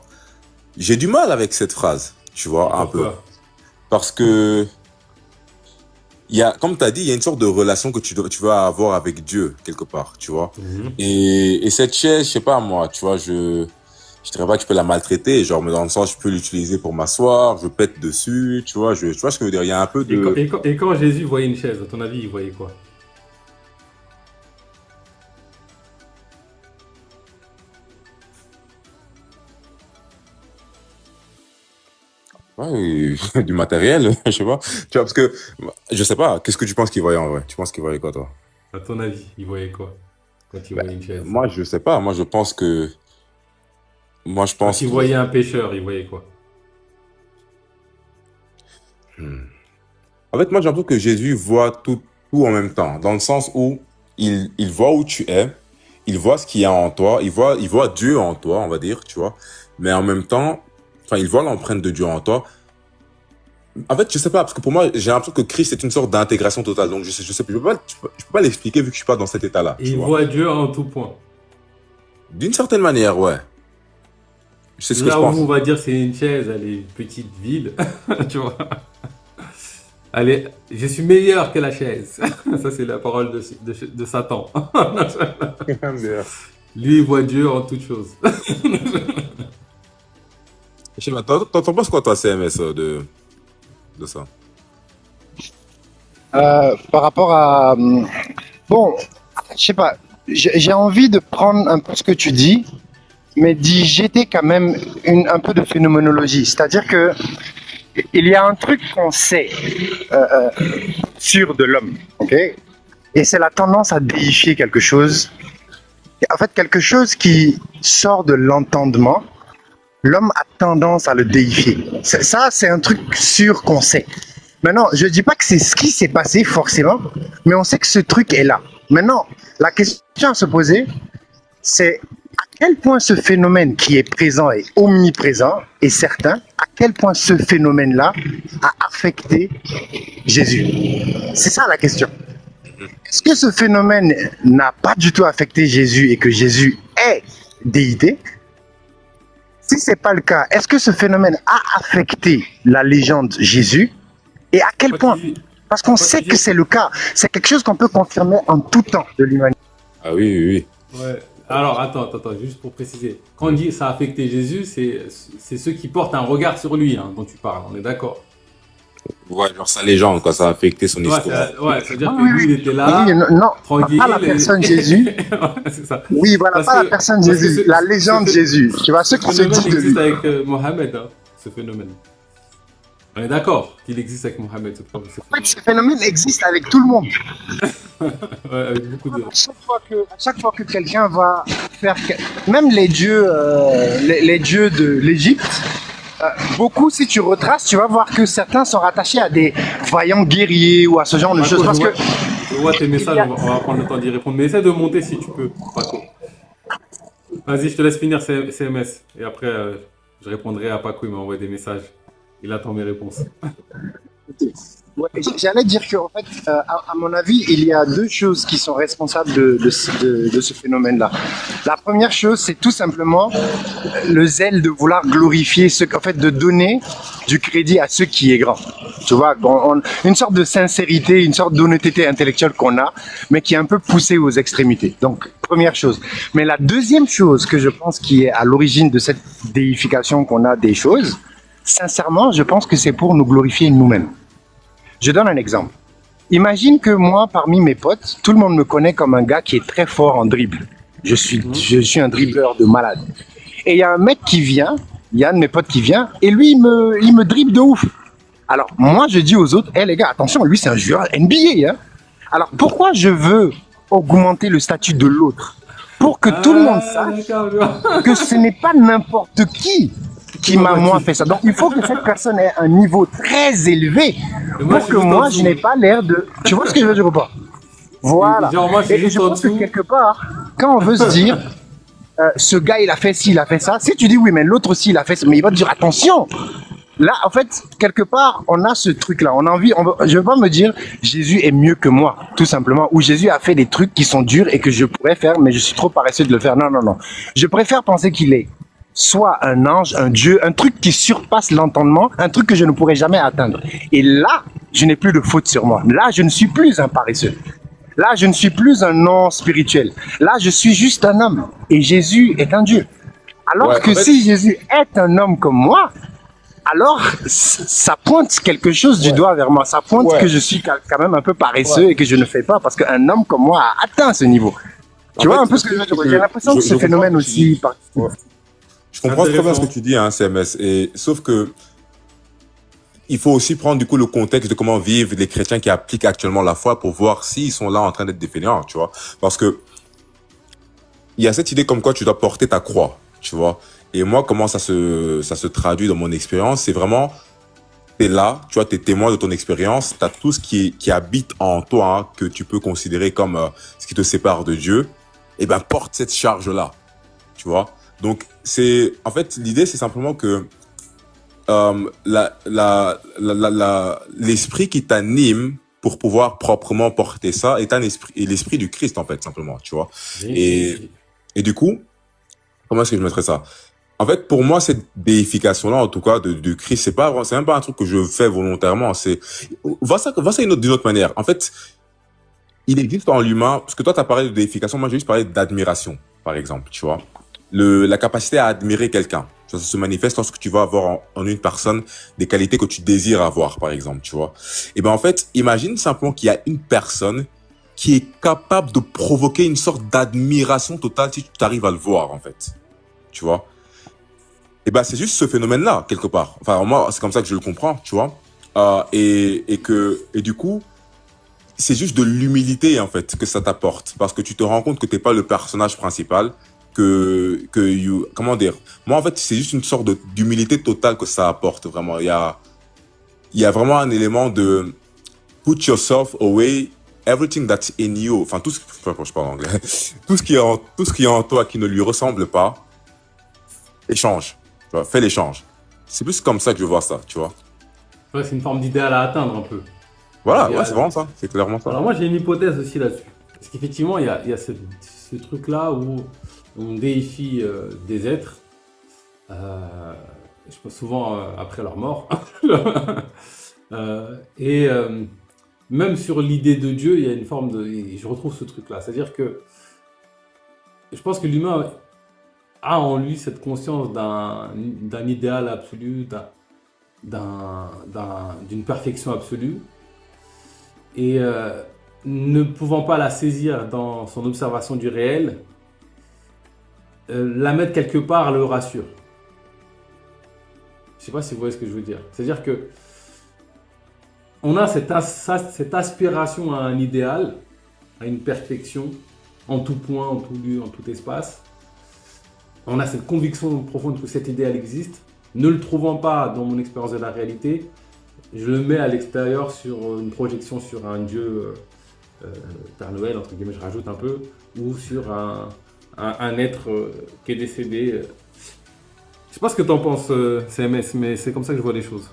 J'ai du mal avec cette phrase, tu vois, un peu. Pourquoi? Parce que, comme tu as dit, il y a une sorte de relation que tu vas avoir avec Dieu, quelque part, tu vois. Mhm. Et cette chaise, je sais pas, moi, tu vois, je dirais pas que tu peux la maltraiter, genre, mais dans le sens, je peux l'utiliser pour m'asseoir, je pète dessus, tu vois, tu vois ce que je veux dire. Il y a un peu de, Et quand Jésus voyait une chaise, à ton avis, il voyait quoi? ouais, du matériel, je sais pas. Tu vois, parce que, je sais pas, qu'est-ce que tu penses qu'il voyait en vrai? Tu penses qu'il voyait quoi, toi? À ton avis, il voyait quoi quand il Ben, voyait une chaise? moi, je sais pas. Moi, je Quand pense il que, voyait un pêcheur, il voyait quoi? hmm. En fait, moi, j'ai l'impression que Jésus voit tout en même temps, dans le sens où il voit où tu es, il voit ce qu'il y a en toi, il voit Dieu en toi, on va dire, tu vois. Mais en même temps, enfin, il voit l'empreinte de Dieu en toi. En fait, je sais pas, parce que pour moi, j'ai l'impression que Christ est une sorte d'intégration totale. Donc, je peux pas l'expliquer vu que je suis pas dans cet état-là, Et tu il vois. voit Dieu en tout point. D'une certaine manière, ouais. C'est ce que je Là où pense. on va dire c'est une chaise, elle est petite, vide, tu vois. Allez, je suis meilleur que la chaise. Ça, c'est la parole de Satan. Lui, il voit Dieu en toutes choses. Je sais pas, t'en penses quoi, toi, CMS, de ça? Par rapport à... Bon, je sais pas, j'ai envie de prendre un peu ce que tu dis, mais d'y jeter quand même un peu de phénoménologie. C'est-à-dire que il y a un truc qu'on sait sur de l'homme, ok? Et c'est la tendance à déifier quelque chose En fait, quelque chose qui sort de l'entendement, l'homme a tendance à le déifier. Ça, c'est un truc sûr qu'on sait. Maintenant, je ne dis pas que c'est ce qui s'est passé forcément, mais on sait que ce truc est là. Maintenant, la question à se poser, c'est à quel point ce phénomène qui est présent et omniprésent est certain, à quel point ce phénomène-là a affecté Jésus. C'est ça la question. Est-ce que ce phénomène n'a pas du tout affecté Jésus et que Jésus est déité? Si ce n'est pas le cas, est-ce que ce phénomène a affecté la légende Jésus? Et à quel point? Parce qu'on sait que c'est le cas. C'est quelque chose qu'on peut confirmer en tout temps de l'humanité. Ah oui, oui, oui. Ouais. Alors, attends, juste pour préciser. Quand on dit ça a affecté Jésus, c'est ceux qui portent un regard sur lui dont tu parles, on est d'accord? Ouais, genre sa légende, quoi, ça a affecté son histoire. C'est-à-dire que lui, il était là, non, tranquille. Pas la personne Jésus. C'est ça. Oui, voilà, pas la personne Jésus, la légende Jésus. Tu vois, ce qui se dit de lui. existe avec Mohamed, ce phénomène. On est d'accord qu'il existe avec Mohamed. En fait, ce phénomène existe avec tout le monde. Ouais, avec beaucoup de... À chaque fois que quelqu'un va faire... Même les dieux de l'Égypte, beaucoup, si tu retraces, tu vas voir que certains sont rattachés à des vaillants guerriers ou à ce genre de choses. Parce que... Je vois tes messages, on va prendre le temps d'y répondre. Mais essaie de monter si tu peux, Paco. Vas-y, je te laisse finir CMS. Et après, je répondrai à Paco, il m'a envoyé des messages. Il attend mes réponses. Ouais, j'allais dire qu'en fait, à mon avis, il y a deux choses qui sont responsables de ce phénomène-là. La première chose, c'est tout simplement le zèle de vouloir glorifier, en fait, de donner du crédit à ce qui est grand. Tu vois, une sorte de sincérité, une sorte d'honnêteté intellectuelle qu'on a, mais qui est un peu poussée aux extrémités. Donc, première chose. Mais la deuxième chose que je pense qui est à l'origine de cette déification qu'on a des choses, sincèrement, je pense que c'est pour nous glorifier nous-mêmes. Je donne un exemple. Imagine que moi, parmi mes potes, tout le monde me connaît comme un gars qui est très fort en dribble. Je suis un dribbleur de malade. Et il y a un mec qui vient, il y a un de mes potes qui vient, et lui, il me dribble de ouf. Alors, moi, je dis aux autres, les gars, attention, lui, c'est un joueur NBA. Hein. Alors, pourquoi je veux augmenter le statut de l'autre? Pour que tout le monde sache que ce n'est pas n'importe qui m'a moi fait ça. Donc il faut que cette personne ait un niveau très élevé pour que moi je n'ai pas l'air de... Tu vois ce que je veux dire ou pas? Voilà. Et je pense que quelque part, quand on veut se dire, ce gars il a fait ci, il a fait ça, si tu dis oui mais l'autre aussi il a fait ça, mais il va te dire attention. Là en fait, quelque part, on a ce truc-là. On a envie, je veux pas me dire Jésus est mieux que moi, tout simplement, ou Jésus a fait des trucs qui sont durs et que je pourrais faire, mais je suis trop paresseux de le faire. Non, non, non. Je préfère penser qu'il est soit un ange, un dieu, un truc qui surpasse l'entendement, un truc que je ne pourrais jamais atteindre. Et là, je n'ai plus de faute sur moi. Là, je ne suis plus un paresseux. Là, je ne suis plus un non spirituel. Là, je suis juste un homme. Et Jésus est un dieu. Alors que si Jésus est un homme comme moi, alors ça pointe quelque chose du doigt vers moi. Ça pointe que je suis quand même un peu paresseux et que je ne fais pas parce qu'un homme comme moi a atteint ce niveau. Tu vois un peu ce que je veux dire? J'ai l'impression que ce phénomène aussi... Je comprends très bien ce que tu dis, hein, CMS. Et sauf que il faut aussi prendre du coup le contexte de comment vivent les chrétiens qui appliquent actuellement la foi pour voir s'ils sont là en train d'être des fainéants, tu vois. Parce que il y a cette idée comme quoi tu dois porter ta croix, tu vois. Et moi, comment ça se traduit dans mon expérience, c'est vraiment t'es là, tu vois, t'es témoin de ton expérience, t'as tout ce qui habite en toi, hein, que tu peux considérer comme ce qui te sépare de Dieu. Et ben porte cette charge là, tu vois. Donc en fait l'idée c'est simplement que l'esprit qui t'anime pour pouvoir proprement porter ça est l'esprit du Christ en fait simplement, tu vois. Et du coup, comment est-ce que je mettrais ça? En fait, pour moi, cette déification là, en tout cas de Christ, c'est même pas un truc que je fais volontairement. Vois ça d'une autre manière. En fait, il existe en l'humain, parce que toi t'as parlé de déification, moi j'ai juste parlé d'admiration, par exemple, tu vois. La capacité à admirer quelqu'un. Ça se manifeste lorsque tu vas avoir en une personne des qualités que tu désires avoir, par exemple, tu vois. Et ben, en fait, imagine simplement qu'il y a une personne qui est capable de provoquer une sorte d'admiration totale si tu arrives à le voir, en fait. Tu vois. Et ben, c'est juste ce phénomène-là, quelque part. Enfin, moi, c'est comme ça que je le comprends, tu vois. Et du coup, c'est juste de l'humilité, en fait, que ça t'apporte. Parce que tu te rends compte que t'es pas le personnage principal, comment dire? Moi, en fait, c'est juste une sorte d'humilité totale que ça apporte, vraiment. Il y a vraiment un élément de put yourself away, everything that's in you. Enfin, je parle anglais. Tout ce qui est en toi qui ne lui ressemble pas, échange. Tu vois, fais l'échange. C'est plus comme ça que je vois ça, tu vois. Ouais, c'est une forme d'idéal à atteindre un peu. Voilà, ouais, c'est vraiment ça. C'est clairement ça. Alors moi, j'ai une hypothèse aussi là-dessus. Parce qu'effectivement, il y a ce truc-là où on déifie des êtres, je pense souvent après leur mort. Et même sur l'idée de Dieu, il y a une forme de... Je retrouve ce truc-là. C'est-à-dire que je pense que l'humain a en lui cette conscience d'un idéal absolu, d'une perfection absolue. Et ne pouvant pas la saisir dans son observation du réel, la mettre quelque part le rassure. Je ne sais pas si vous voyez ce que je veux dire. C'est-à-dire que on a cette aspiration à un idéal, à une perfection, en tout point, en tout lieu, en tout espace. On a cette conviction profonde que cet idéal existe. Ne le trouvant pas dans mon expérience de la réalité, je le mets à l'extérieur sur une projection sur un dieu, Père Noël, entre guillemets, je rajoute un peu, ou sur un être qui est décédé. Je sais pas ce que tu en penses, CMS, mais c'est comme ça que je vois les choses.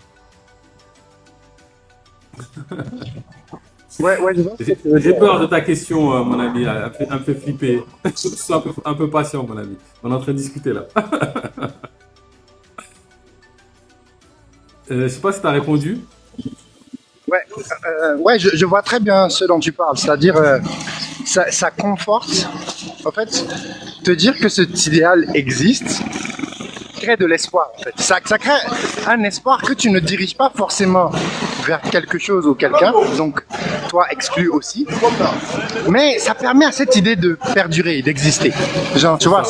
Ouais, je vois. J'ai peur de ta question, mon ami, elle me fait flipper. Sois un peu patient, mon ami. On est en train de discuter là. Je sais pas si tu as répondu. Ouais, je vois très bien ce dont tu parles. C'est-à-dire, ça conforte, en fait, te dire que cet idéal existe, crée de l'espoir. En fait. Ça crée un espoir que tu ne diriges pas forcément vers quelque chose ou quelqu'un, donc toi exclu aussi. Mais ça permet à cette idée de perdurer, d'exister. Genre, tu vois,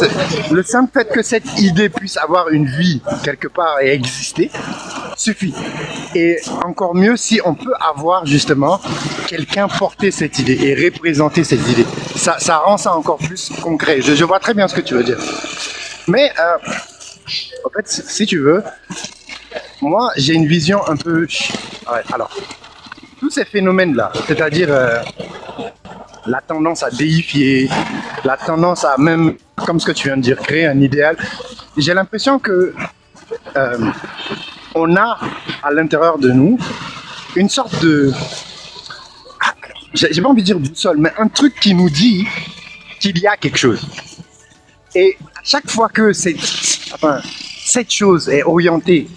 le simple fait que cette idée puisse avoir une vie quelque part et exister suffit. Et encore mieux si on peut avoir justement quelqu'un porter cette idée et représenter cette idée. Ça rend ça encore plus concret. Je vois très bien ce que tu veux dire. Mais en fait, si tu veux, moi j'ai une vision un peu... Ouais, alors, tous ces phénomènes-là, c'est-à-dire la tendance à déifier, la tendance à même, comme ce que tu viens de dire, créer un idéal, j'ai l'impression que on a à l'intérieur de nous une sorte de... j'ai pas envie de dire boussole, mais un truc qui nous dit qu'il y a quelque chose. Et à chaque fois que cette chose est orientée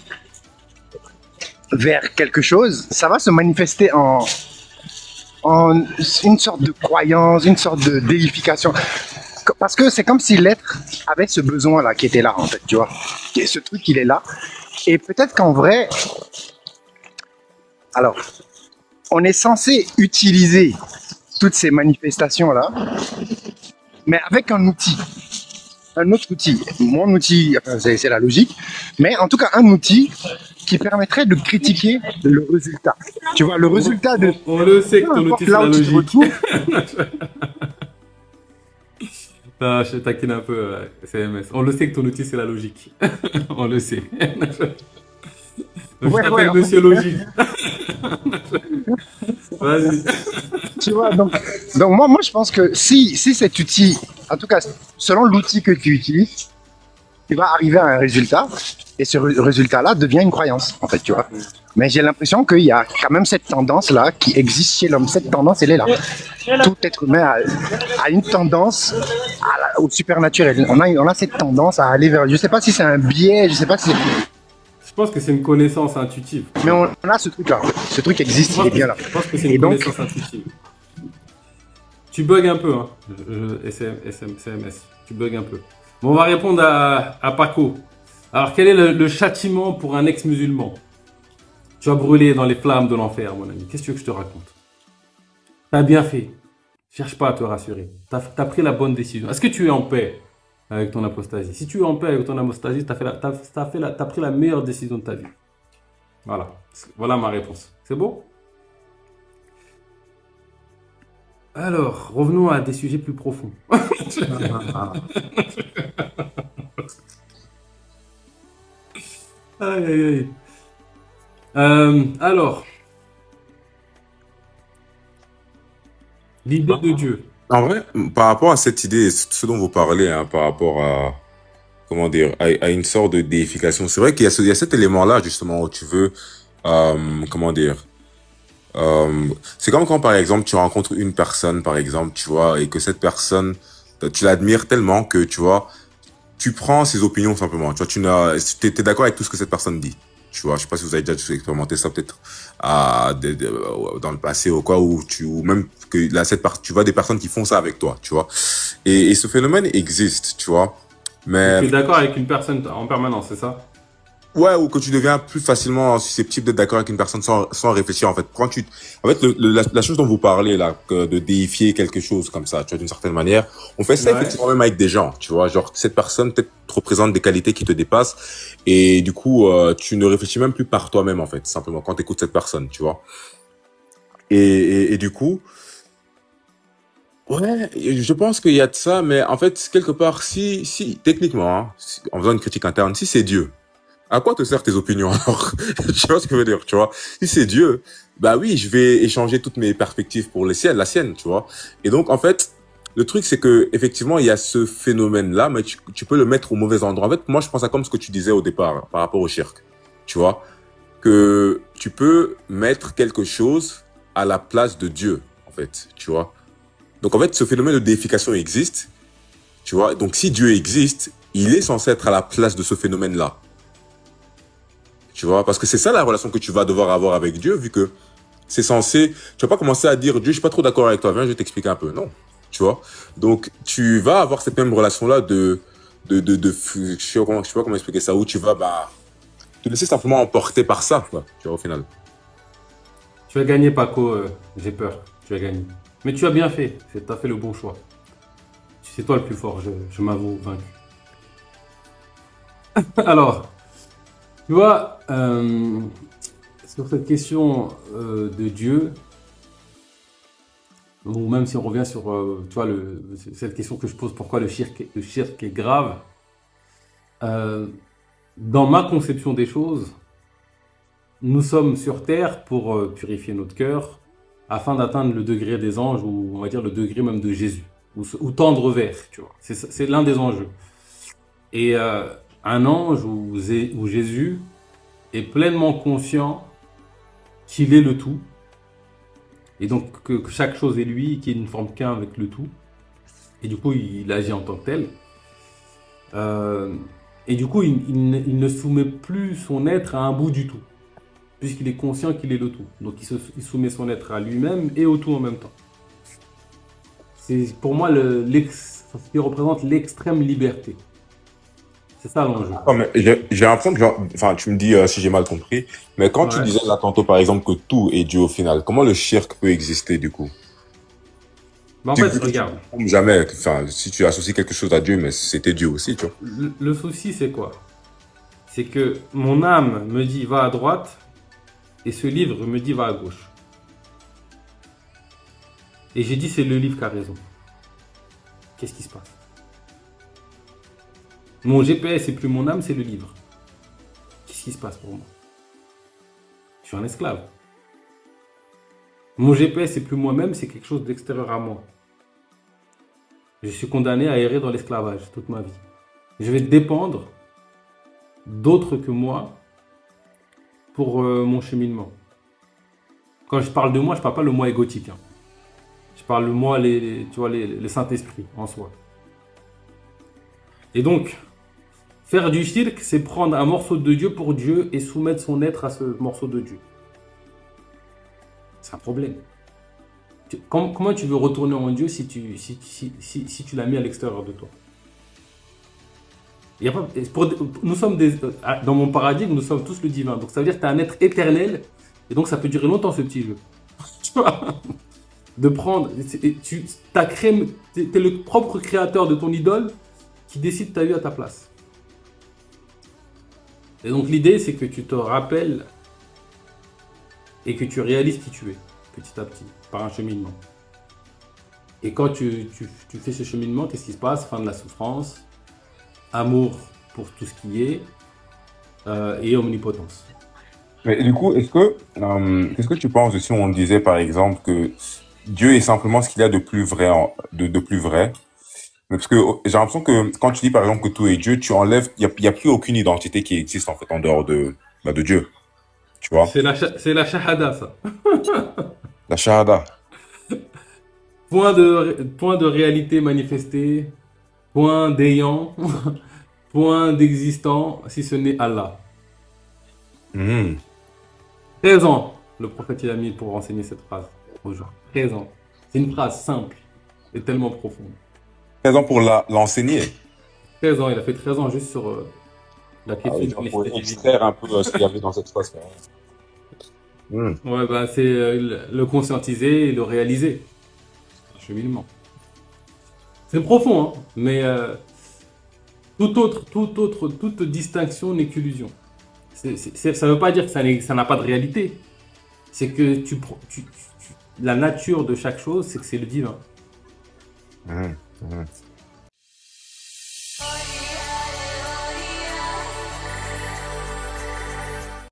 vers quelque chose, ça va se manifester en une sorte de croyance, une sorte de déification. Parce que c'est comme si l'être avait ce besoin-là qui était là, en fait, tu vois. Et ce truc, il est là. Et peut-être qu'en vrai, alors, on est censé utiliser toutes ces manifestations-là, mais avec un outil. Un autre outil. Mon outil, enfin, c'est la logique, mais en tout cas un outil qui permettrait de critiquer le résultat. Tu vois, le résultat de... On le sait que ton outil, c'est la logique. Non, je taquine un peu, CMS. On le sait que ton outil, c'est la logique. On le sait. Donc, je t'appelle Monsieur Logique. Vas-y. Tu vois, donc moi, je pense que si cet outil, en tout cas, selon l'outil que tu utilises, tu vas arriver à un résultat, et ce résultat-là devient une croyance, en fait, tu vois. Mais j'ai l'impression qu'il y a quand même cette tendance-là qui existe chez l'homme. Cette tendance, elle est là. Tout être humain a une tendance au supernaturel. On a cette tendance à aller vers... Je sais pas si c'est un biais, je sais pas si... Je pense que c'est une connaissance intuitive. Mais on a ce truc-là. Ce truc existe, il est bien là. Je pense que c'est une connaissance intuitive. Tu bugs un peu, hein, CMS. Tu bugs un peu. Bon, on va répondre à Paco. Alors, quel est le châtiment pour un ex-musulman? Tu as brûlé dans les flammes de l'enfer, mon ami. Qu'est-ce que tu veux que je te raconte? T'as bien fait. Cherche pas à te rassurer. T'as pris la bonne décision. Est-ce que tu es en paix avec ton apostasie? Si tu es en paix avec ton apostasie, t'as pris la meilleure décision de ta vie. Voilà. Voilà ma réponse. C'est bon? Alors, revenons à des sujets plus profonds. Ah. Aïe, aïe, aïe. Alors, l'idée de Dieu. En vrai, par rapport à cette idée, ce dont vous parlez, hein, par rapport à, comment dire, à une sorte de déification, c'est vrai qu'il y a, il y a cet élément-là, justement, où tu veux, comment dire, c'est comme quand, par exemple, tu rencontres une personne, par exemple, tu vois, et que cette personne, tu l'admires tellement que, tu vois, tu prends ses opinions simplement. Tu vois, tu n'as, t'es d'accord avec tout ce que cette personne dit. Tu vois, je sais pas si vous avez déjà expérimenté ça peut-être dans le passé ou quoi, ou même que là, tu vois des personnes qui font ça avec toi, tu vois. Et ce phénomène existe, tu vois. Donc, Mais tu es d'accord avec une personne en permanence, c'est ça? ouais, ou que tu deviens plus facilement susceptible d'être d'accord avec une personne sans réfléchir, en fait. En fait, la chose dont vous parlez, là, de déifier quelque chose comme ça, tu vois, d'une certaine manière, on fait ça Ouais. effectivement même avec des gens, tu vois. Genre, cette personne peut-être représente des qualités qui te dépassent, et du coup, tu ne réfléchis même plus par toi-même, en fait, simplement, quand tu écoutes cette personne, tu vois. Et du coup, ouais, je pense qu'il y a de ça, mais en fait, quelque part, techniquement, hein, en faisant une critique interne, si c'est Dieu, à quoi te servent tes opinions alors? Tu vois ce que je veux dire, tu vois? Si c'est Dieu, bah oui, je vais échanger toutes mes perspectives pour la sienne, tu vois? Et donc, en fait, le truc, c'est que, effectivement, il y a ce phénomène-là, mais tu peux le mettre au mauvais endroit. En fait, moi, je pense à comme ce que tu disais au départ, hein, par rapport au shirk. Tu vois? Que tu peux mettre quelque chose à la place de Dieu, en fait, tu vois? Donc, en fait, ce phénomène de déification existe, tu vois? Donc, si Dieu existe, il est censé être à la place de ce phénomène-là. Tu vois, parce que c'est ça la relation que tu vas devoir avoir avec Dieu, vu que c'est censé, tu vas pas commencer à dire, Dieu, je suis pas trop d'accord avec toi, viens, je vais t'expliquer un peu. Non. Tu vois. Donc, tu vas avoir cette même relation-là je sais pas comment expliquer ça, où tu vas, te laisser simplement emporter par ça, quoi, tu vois, au final. Tu as gagné, Paco. J'ai peur. Tu as gagné. Mais tu as bien fait. Tu as fait le bon choix. C'est toi le plus fort. Je m'avoue vaincu. Alors, tu vois, sur cette question de Dieu, ou même si on revient sur, tu vois, cette question que je pose, pourquoi le shirk est grave, euh, dans ma conception des choses, nous sommes sur Terre pour purifier notre cœur, afin d'atteindre le degré des anges, ou on va dire le degré même de Jésus, ou tendre vers, tu vois. C'est l'un des enjeux. Et un ange ou Jésus est pleinement conscient qu'il est le tout, et donc que chaque chose est lui, qui est une forme qu'un avec le tout, et du coup il agit en tant que tel. Euh, et du coup il ne soumet plus son être à un bout du tout, puisqu'il est conscient qu'il est le tout. Donc il soumet son être à lui-même et au tout en même temps. C'est pour moi ce qui représente l'extrême liberté. C'est ça l'enjeu. Non, mais j'ai l'impression que, enfin, tu me dis si j'ai mal compris, mais quand tu Ouais. disais là tantôt, par exemple, que tout est Dieu au final, comment le shirk peut exister, du coup? Mais en Tu fait, tu regarde, ne trouves jamais, enfin, si tu associes quelque chose à Dieu, mais c'était Dieu aussi, tu vois. le souci c'est quoi? C'est que mon âme me dit va à droite et ce livre me dit va à gauche. Et j'ai dit c'est le livre qui a raison. Qu'est-ce qui se passe? Mon GPS c'est plus mon âme, c'est le livre. Qu'est-ce qui se passe pour moi? Je suis un esclave. Mon GPS c'est plus moi-même, c'est quelque chose d'extérieur à moi. Je suis condamné à errer dans l'esclavage toute ma vie. Je vais dépendre d'autres que moi pour mon cheminement. Quand je parle de moi, je ne parle pas le moi égotique. Hein. Je parle le moi, tu vois, le Saint-Esprit en soi. Et donc, faire du shirk, c'est prendre un morceau de Dieu pour Dieu et soumettre son être à ce morceau de Dieu. C'est un problème. Comment tu veux retourner en Dieu si tu l'as mis à l'extérieur de toi? Il y a pas, nous sommes dans mon paradigme, nous sommes tous le divin. Donc ça veut dire que tu es un être éternel et donc ça peut durer longtemps ce petit jeu. Tu vois, de prendre, tu as créé, t'es le propre créateur de ton idole qui décide ta vie à ta place. Et donc l'idée c'est que tu te rappelles et que tu réalises qui tu es petit à petit par un cheminement. Et quand tu fais ce cheminement, qu'est-ce qui se passe? Fin de la souffrance, amour pour tout ce qui est, et omnipotence. Mais du coup, qu'est-ce que tu penses de si on disait par exemple que Dieu est simplement ce qu'il y a de plus vrai, de plus vrai? Mais parce que j'ai l'impression que quand tu dis par exemple que tout est Dieu, tu enlèves, il y a plus aucune identité qui existe en fait en dehors de Dieu, tu vois? C'est la shahada, ça. La shahada. Point de réalité manifestée, point d'ayant, point d'existant, si ce n'est Allah. Mhm. 13 ans, le prophète il a mis pour enseigner cette phrase aux gens. 13 ans. C'est une phrase simple et tellement profonde. 13 ans pour l'enseigner. 13 ans, il a fait 13 ans juste sur la Ah question oui, de genre pour l'unicité divine. extraire un peu ce qu'il y avait dans cette phrase. Mhm. Ouais, bah, c'est le conscientiser et le réaliser. Un cheminement. C'est profond, hein, mais toute distinction n'est qu'illusion. Ça ne veut pas dire que ça n'a pas de réalité. C'est que la nature de chaque chose, c'est que c'est le divin. Mhm. Mhm.